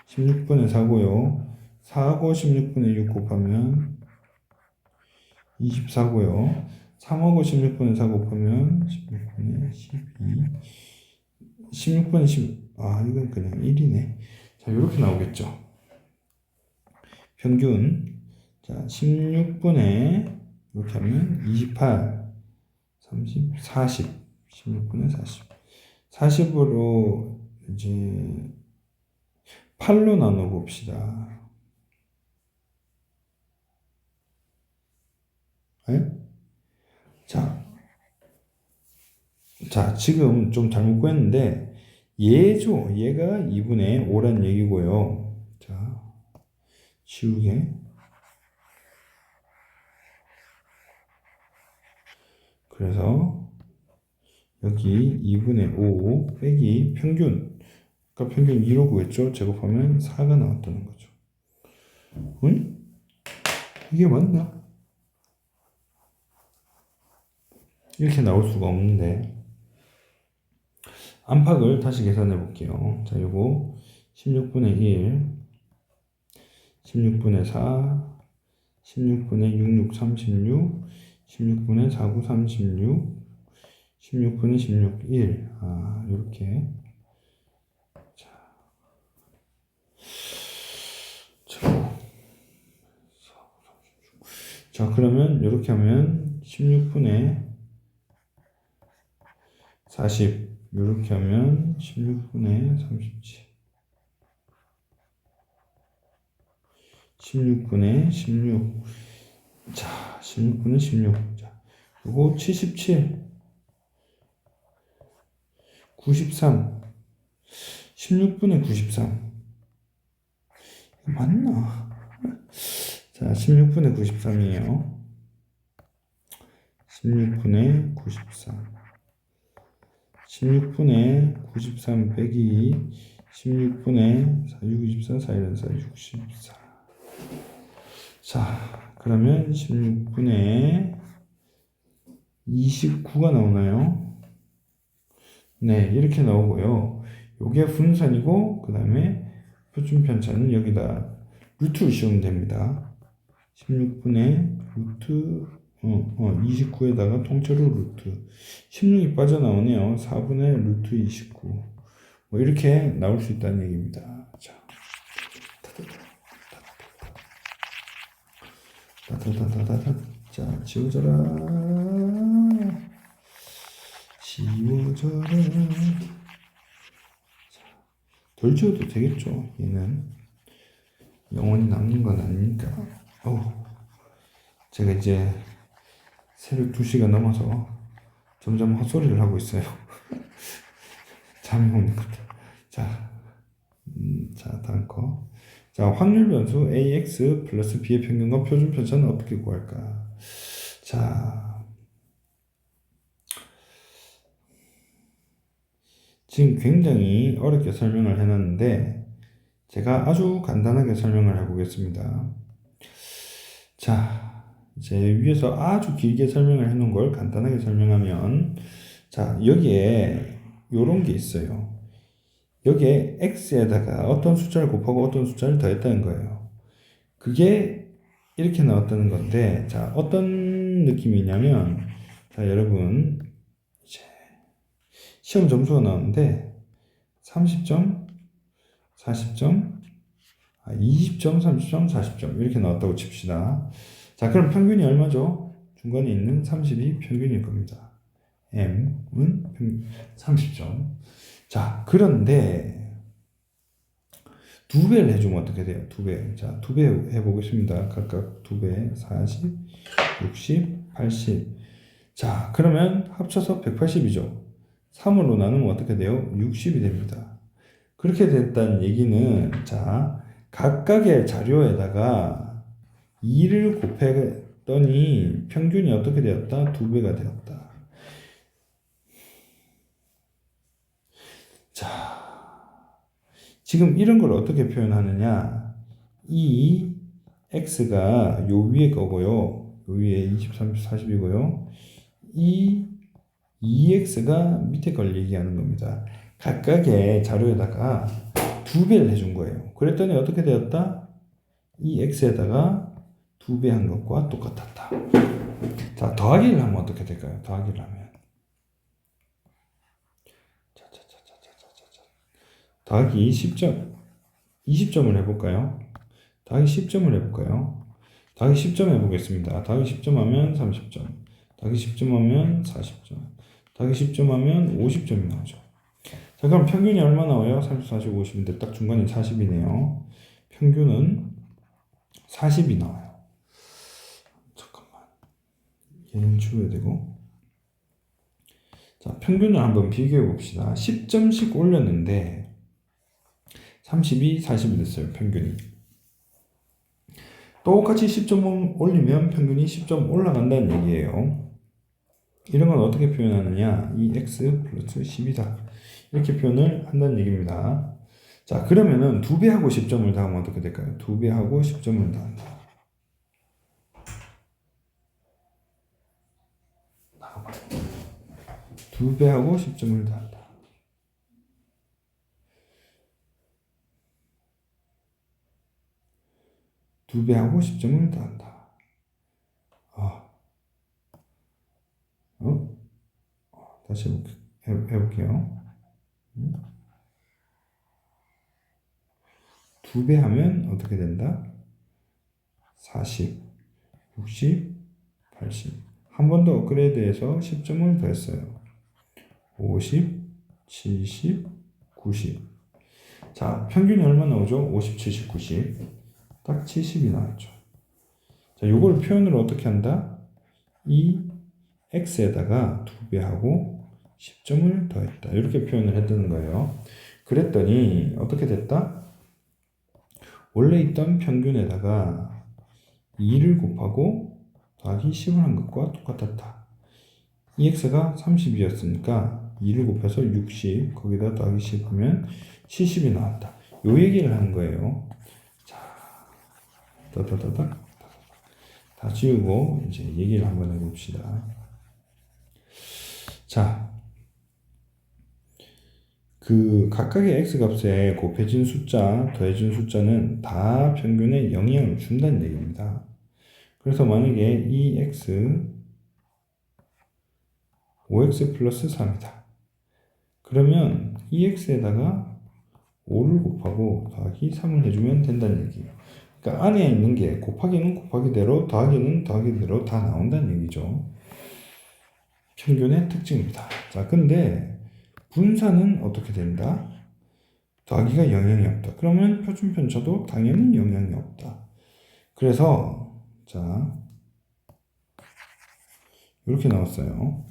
16분의 4고요. 4하고 16분의 6 곱하면 24고요. 3하고 16분의 4 곱하면 16분의 12. 16분의 10, 이건 그냥 1이네. 자, 이렇게 나오겠죠. 평균. 자, 16분의, 이렇게 하면 28, 30, 40. 16분의 40. 40으로 이제 8로 나눠 봅시다. 네? 자, 지금 좀 잘못 구했는데, 얘죠. 얘가 2분의 5란 얘기고요. 자, 지우개. 그래서, 여기 2분의 5 빼기 평균. 그러니까 평균 2로 구했죠. 제곱하면 4가 나왔다는 거죠. 응? 이게 맞나? 이렇게 나올 수가 없는데. 안팎을 다시 계산해 볼게요. 자, 요거 16분의 1, 16분의 4, 16분의 66, 36, 16분의 49, 36, 16분의 16, 1. 요렇게. 자, 그러면 요렇게 하면 16분의 40, 요렇게 하면 16분의 37, 16분의 16. 자, 16분의 16. 자, 요거 77, 93, 16분의 93. 맞나? 자, 16분의 93이에요. 16분의 93. 16분의 93 빼기 16분의 4, 6, 24, 4, 1, 4, 64. 자, 그러면 16분의 29가 나오나요? 네, 이렇게 나오고요. 요게 분산이고 그 다음에 표준 편차는 여기다 루트를 씌우면 됩니다. 16분의 루트 29에다가 통째로 루트 16이 빠져나오네요. 4분의 루트 29 뭐 이렇게 나올 수 있다는 얘기입니다. 자, 다다다다다다. 자, 지워져라. 지워져라. 덜 지워도 되겠죠. 얘는 영원히 남는 건 아니니까. 제가 이제 새벽 2시가 넘어서 점점 헛소리를 하고 있어요. 잠이 오는 것 같아요. 자, 다음 거. 자, 확률 변수 ax 플러스 b의 평균과 표준 편차는 어떻게 구할까? 자, 지금 굉장히 어렵게 설명을 해놨는데 제가 아주 간단하게 설명을 해보겠습니다. 자, 이제 위에서 아주 길게 설명을 해놓은 걸 간단하게 설명하면, 자, 여기에 요런 게 있어요. 여기에 x에다가 어떤 숫자를 곱하고 어떤 숫자를 더했다는 거예요. 그게 이렇게 나왔다는 건데, 자, 어떤 느낌이냐면, 자, 여러분, 이제 시험 점수가 나오는데 30점, 40점, 20점, 30점, 40점 이렇게 나왔다고 칩시다. 자, 그럼 평균이 얼마죠? 중간에 있는 30이 평균일 겁니다. M은 30점. 자, 그런데 두 배를 해주면 어떻게 돼요? 두 배. 자, 두 배 해보겠습니다. 각각 두 배. 40, 60, 80. 자, 그러면 합쳐서 180이죠. 3으로 나누면 어떻게 돼요? 60이 됩니다. 그렇게 됐다는 얘기는, 자, 각각의 자료에다가 2를 곱했더니 평균이 어떻게 되었다? 2배가 되었다. 자, 지금 이런 걸 어떻게 표현하느냐? 이 x가 요 위에 거고요. 요 위에 20, 30, 40이고요. 이 2x가 밑에 걸 얘기하는 겁니다. 각각의 자료에다가 2배를 해준 거예요. 그랬더니 어떻게 되었다? 이 x에다가 2배 한 것과 똑같았다. 자, 더하기를 하면 어떻게 될까요? 더하기를 하면. 더하기 10점, 20점을 해볼까요? 더하기 10점을 해볼까요? 더하기 10점 해보겠습니다. 더하기 10점 하면 30점, 더하기 10점 하면 40점, 더하기 10점 하면 50점이 나오죠. 자, 그럼 평균이 얼마 나와요? 30, 40, 50인데 딱 중간에 40이네요. 평균은 40이 나와요. 잠깐만. 얘는 지워야 되고. 자, 평균을 한번 비교해 봅시다. 10점씩 올렸는데 30이 40이 됐어요. 평균이. 똑같이 10점 올리면 평균이 10점 올라간다는 얘기예요. 이런 건 어떻게 표현하느냐? 이 x 플러스 10이다. 이렇게 표현을 한다는 얘기입니다. 자, 그러면은 2배하고 10점을 더하면 어떻게 될까요? 2배하고 10점을 더한다. 2배하고 10점을 더한다. 2배하고 10점을 더한다. 다시 해볼게요. 2배 하면 어떻게 된다? 40, 60, 80. 한 번 더 업그레이드해서 10점을 더했어요. 50, 70, 90. 자, 평균이 얼마 나오죠? 50, 70, 90. 딱 70이 나왔죠. 자, 요걸 표현을 어떻게 한다? 이 x에다가 2배하고 10점을 더했다. 이렇게 표현을 했다는 거예요. 그랬더니 어떻게 됐다? 원래 있던 평균에다가 2를 곱하고 더하기 10을 한 것과 똑같았다. 이 x가 30이었으니까 2를 곱해서 60, 거기다 더하기 10 하면 70이 나왔다. 요 얘기를 하는 거예요. 자, 다 지우고 이제 얘기를 한번 해봅시다. 자, 그 각각의 x값에 곱해진 숫자, 더해진 숫자는 다 평균에 영향을 준다는 얘기입니다. 그래서 만약에 2x 5x 플러스 3이다. 그러면 2x에다가 5를 곱하고 더하기 3을 해주면 된다는 얘기예요. 그러니까 안에 있는 게 곱하기는 곱하기대로 더하기는 더하기대로 다 나온다는 얘기죠. 평균의 특징입니다. 자, 근데 분산은 어떻게 된다? 더하기가 영향이 없다. 그러면 표준 편차도 당연히 영향이 없다. 그래서 자 이렇게 나왔어요.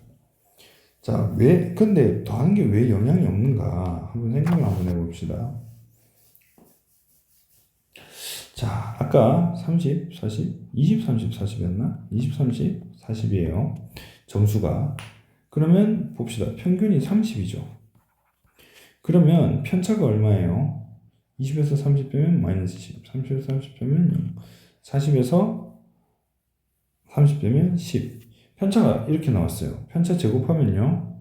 자, 근데 더하는 게 왜 영향이 없는가? 한번 생각을 한번 해봅시다. 자, 아까 30, 40, 20, 30, 40이었나? 20, 30, 40이에요. 점수가. 그러면 봅시다. 평균이 30이죠. 그러면 편차가 얼마예요? 20에서 30 빼면 마이너스 10, 30에서 30 빼면 0, 40에서 30 빼면 10. 편차가 이렇게 나왔어요. 편차 제곱하면요.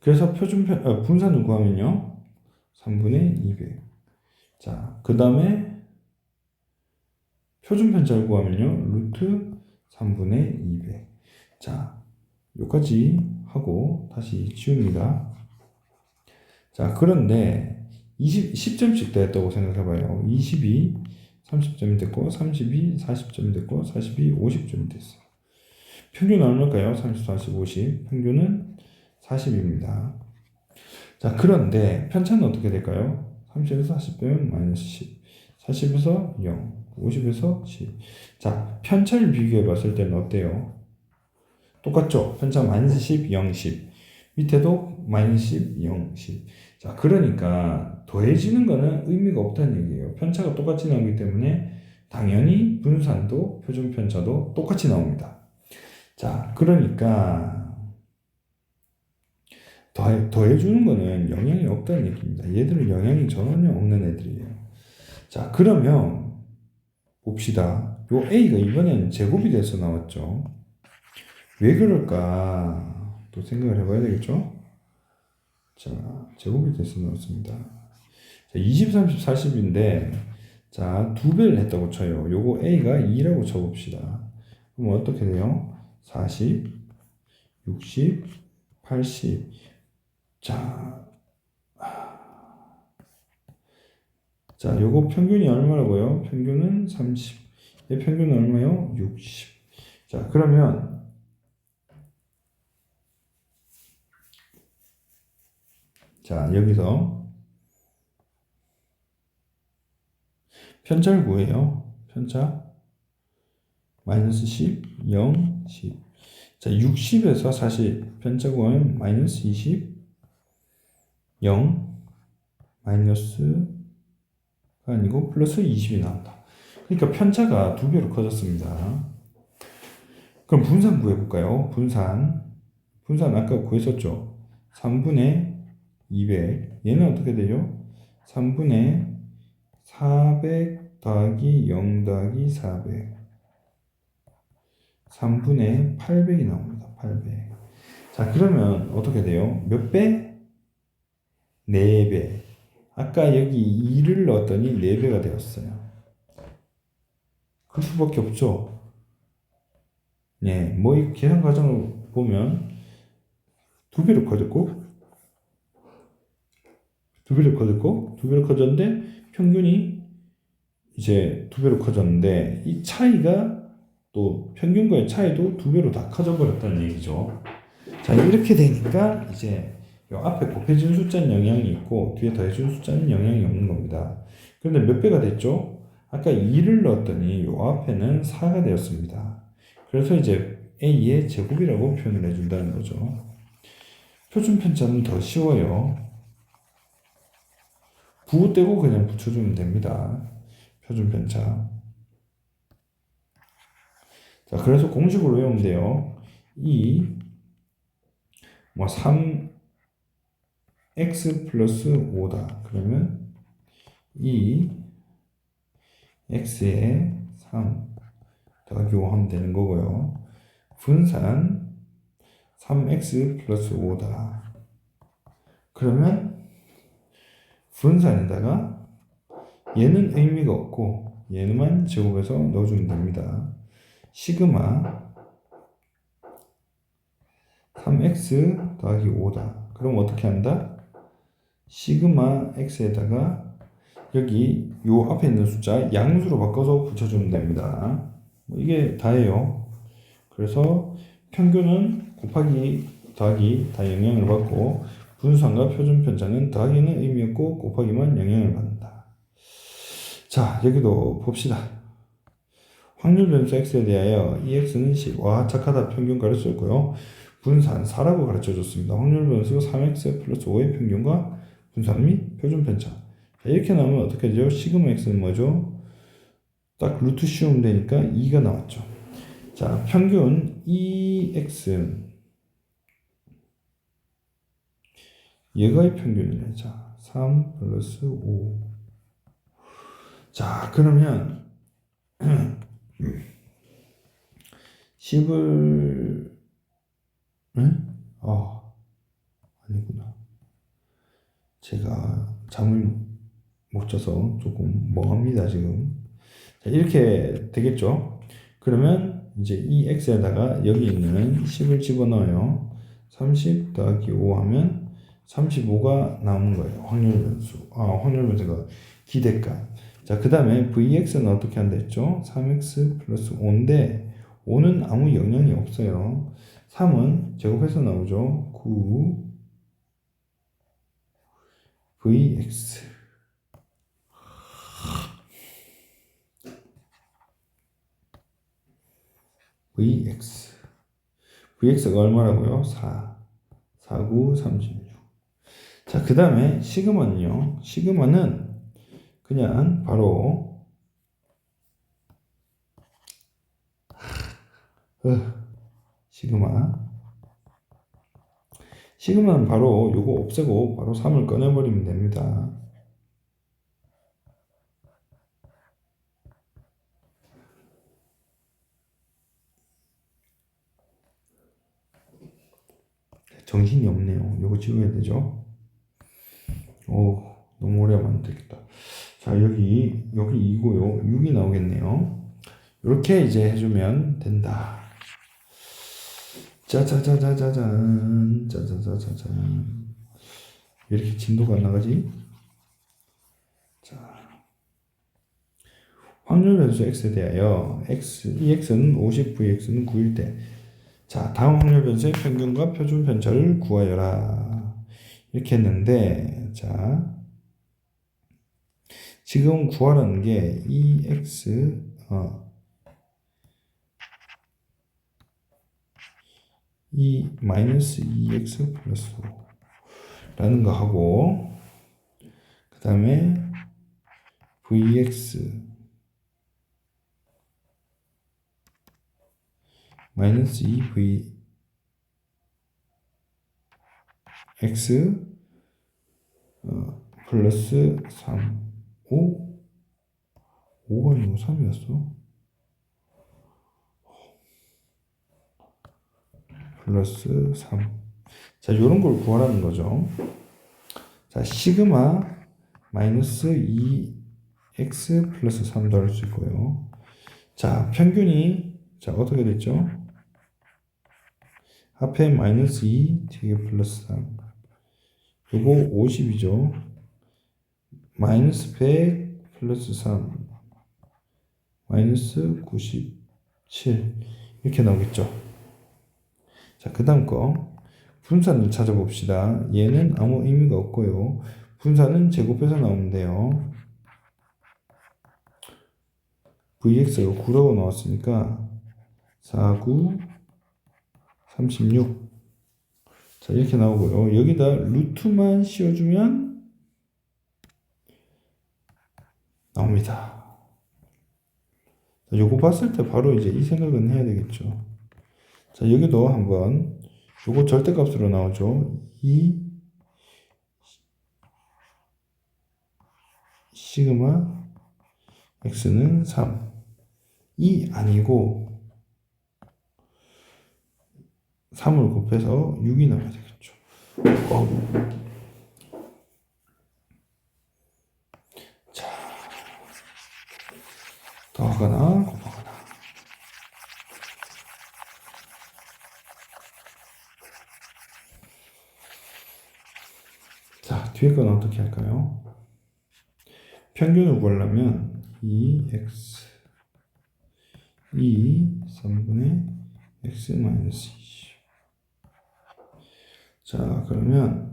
그래서 분산을 구하면요. 3분의 200. 자, 그 다음에 표준 편차를 구하면요. 루트 3분의 200. 자, 여기까지 하고 다시 지웁니다. 자, 그런데 10점씩 됐다고 생각해봐요. 20이 30점이 됐고, 30이 40점이 됐고, 40이 50점이 됐어요. 평균은 얼마일까요? 30, 40, 50. 평균은 40입니다. 자, 그런데 편차는 어떻게 될까요? 30에서 40 빼면 마이너스 10, 40에서 0, 50에서 10. 자, 편차를 비교해 봤을 때는 어때요? 똑같죠? 편차 마이너스 10, 0, 10. 밑에도 마이너스 10, 0, 10. 자, 그러니까 더해지는 거는 의미가 없다는 얘기예요. 편차가 똑같이 나오기 때문에 당연히 분산도 표준 편차도 똑같이 나옵니다. 자, 그러니까 더해주는 거는 영향이 없다는 얘기입니다. 얘들은 영향이 전혀 없는 애들이에요. 자, 그러면 봅시다. 요 A가 이번엔 제곱이 돼서 나왔죠. 왜 그럴까? 또 생각을 해봐야 되겠죠? 자, 제곱이 돼서 나왔습니다. 자, 20, 30, 40인데, 자, 2배를 했다고 쳐요. 요거 A가 2라고 쳐봅시다. 그럼 어떻게 돼요? 40, 60, 80. 자, 요거 평균이 얼마라고요? 평균은 30. 얘 평균은 얼마요? 60. 자, 그러면 자, 여기서 편차를 구해요. 편차 마이너스 10, 0, 10. 자, 60에서 40 편차 구하면 마이너스 20, 0, 마이너스가 아니고 플러스 20이 나온다. 그러니까 편차가 2배로 커졌습니다. 그럼 분산 구해볼까요? 분산 아까 구했었죠. 3분의 200. 얘는 어떻게 되죠? 3분의 400 더하기 0 더하기 400. 3분의 800이 나옵니다. 800. 자, 그러면 어떻게 돼요? 몇 배? 4배. 아까 여기 2를 넣었더니 4배가 되었어요. 그럴 수밖에 없죠. 네, 뭐 이 계산 과정을 보면 2배로 커졌고 2배로 커졌는데 평균이 이제 2배로 커졌는데 이 차이가 또 평균과의 차이도 2배로 다 커져버렸다는 얘기죠. 자, 이렇게 되니까 이제 요 앞에 곱해준 숫자는 영향이 있고 뒤에 더해준 숫자는 영향이 없는 겁니다. 그런데 몇 배가 됐죠? 아까 2를 넣었더니 요 앞에는 4가 되었습니다. 그래서 이제 A의 제곱이라고 표현을 해준다는 거죠. 표준 편차는 더 쉬워요. 부호 떼고 그냥 붙여주면 됩니다. 표준 편차. 자, 그래서 공식으로 외우면 돼요. 3x 플러스 5다. 그러면 2x에 3 더하기 5 하면 되는 거고요. 분산 3x 플러스 5다. 그러면 분산에다가 얘는 의미가 없고 얘는만 제곱해서 넣어주면 됩니다. 시그마 3x 더하기 5다. 그럼 어떻게 한다? 시그마 x에다가 여기 요 앞에 있는 숫자 양수로 바꿔서 붙여주면 됩니다. 이게 다예요. 그래서 평균은 곱하기 더하기 다 영향을 받고 분수함과 표준 편차는 더하기는 의미 없고 곱하기만 영향을 받는다. 자, 여기도 봅시다. 확률 변수 x에 대하여 이 x는 10. 와, 착하다. 평균 가르쳐줬고요. 분산 4라고 가르쳐줬습니다. 확률 변수 3x 플러스 5의 평균과 분산 및 표준 편차. 자, 이렇게 나오면 어떻게 되죠? 시그마 x는 뭐죠? 딱 루트 씌우면 되니까 2가 나왔죠. 자, 평균 2x 얘가의 평균이네. 자, 3 플러스 5. 자, 그러면 10을 응? 아니구나. 제가 잠을 못 자서 조금 멍합니다, 지금. 자, 이렇게 되겠죠? 그러면 이제 이 x에다가 여기 있는 10을 집어넣어요. 30 더하기 5 하면 35가 나오는 거예요. 확률 변수. 확률 변수가 기대값. 자, 그 다음에 vx는 어떻게 한다 했죠? 3x 플러스 5인데 5는 아무 영향이 없어요. 3은 제곱해서 나오죠. 9 vx vx가 얼마라고요? 4 9 36. 자, 그 다음에 시그마는요. 시그마는 그냥 바로 시그마는 바로 요거 없애고 바로 3을 꺼내버리면 됩니다. 정신이 없네요. 요거 지워야 되죠. 너무 오래 하면 안 되겠다. 자, 여기 2고요. 6이 나오겠네요. 이렇게 이제 해주면 된다. 짜자자자자잔. 짜자자자잔. 왜 이렇게 진도가 안 나가지? 자, 확률 변수 x에 대하여 이 x는 50, vx는 9일 때. 자, 다음 확률 변수의 평균과 표준 편차를 구하여라. 이렇게 했는데, 자, 지금 구하라는 게 이 x 이 마이너스 2x 플러스 5라는 거 하고, 그 다음에 vx 마이너스 2vx 플러스 3 5가 아니고 3이었어. 플러스 3. 자, 요런 걸 구하라는 거죠. 자, 시그마 마이너스 2x 플러스 3도 할 수 있고요. 자, 평균이 자, 어떻게 됐죠? 앞에 마이너스 2 뒤에 플러스 3. 요거 50이죠. 마이너스 100 플러스 3 마이너스 97 이렇게 나오겠죠. 자, 그 다음 거 분산을 찾아봅시다. 얘는 아무 의미가 없고요. 분산은 제곱해서 나오면 돼요. vx가 9라고 나왔으니까 4, 9, 36. 자, 이렇게 나오고요. 여기다 루트만 씌워주면 나옵니다. 자, 요거 봤을 때 바로 이제 이 생각은 해야 되겠죠. 자, 여기도 한번 요거 절대값으로 나오죠. 이 시그마 x는 3. 이 아니고 3을 곱해서 6이 나와야 되겠죠. 더하거나 곱하거나. 자, 뒤에 건 어떻게 할까요? 평균을 구하려면 2x 3분의 x 마이너스 20. 자, 그러면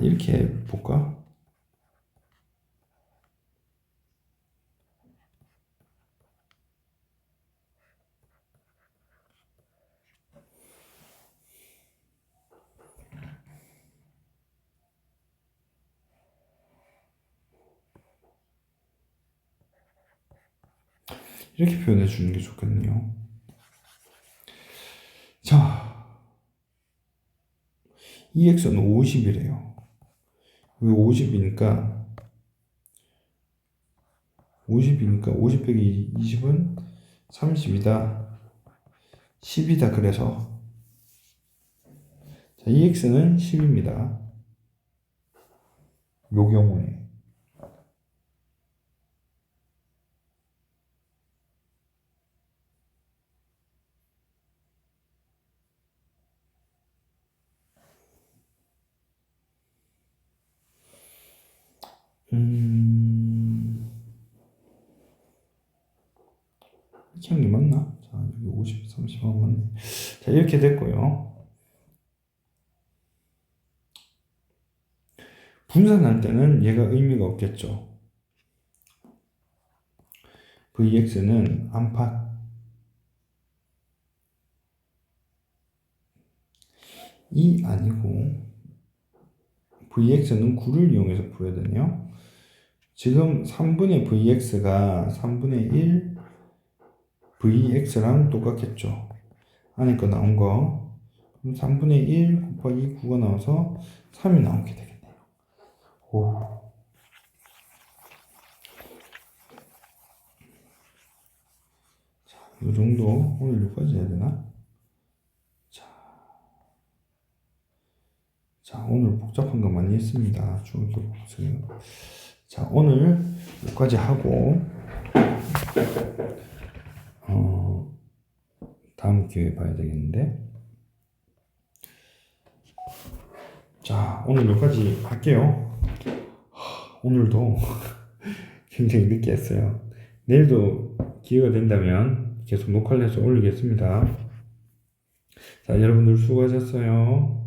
이렇게 볼까? 이렇게 표현해 주는 게 좋겠네요. 자, EX는 50이래요. 왜 50이니까 50 빼기 20은 30이다. 10이다. 그래서 자, EX는 10입니다. 요 경우에. 이렇게 한 게 맞나? 자, 여기 50, 30 하면 맞네. 자, 이렇게 됐고요. 분산할 때는 얘가 의미가 없겠죠. VX는 안팎 2 아니고 VX는 9를 이용해서 풀어야 되네요. 지금 3분의 VX가 3분의 1 VX랑 똑같겠죠. 안에 거 나온 거. 그럼 3분의 1 곱하기 9가 나와서 3이 나오게 되겠네요. 오. 자, 이 정도 오늘 여기까지 해야 되나? 자, 오늘 복잡한 거 많이 했습니다. 중학교 보세요. 자, 오늘 여기까지 하고 다음 기회에 봐야 되겠는데. 자, 오늘 여기까지 할게요. 오늘도 굉장히 늦게 했어요. 내일도 기회가 된다면 계속 녹화를 해서 올리겠습니다. 자, 여러분들 수고하셨어요.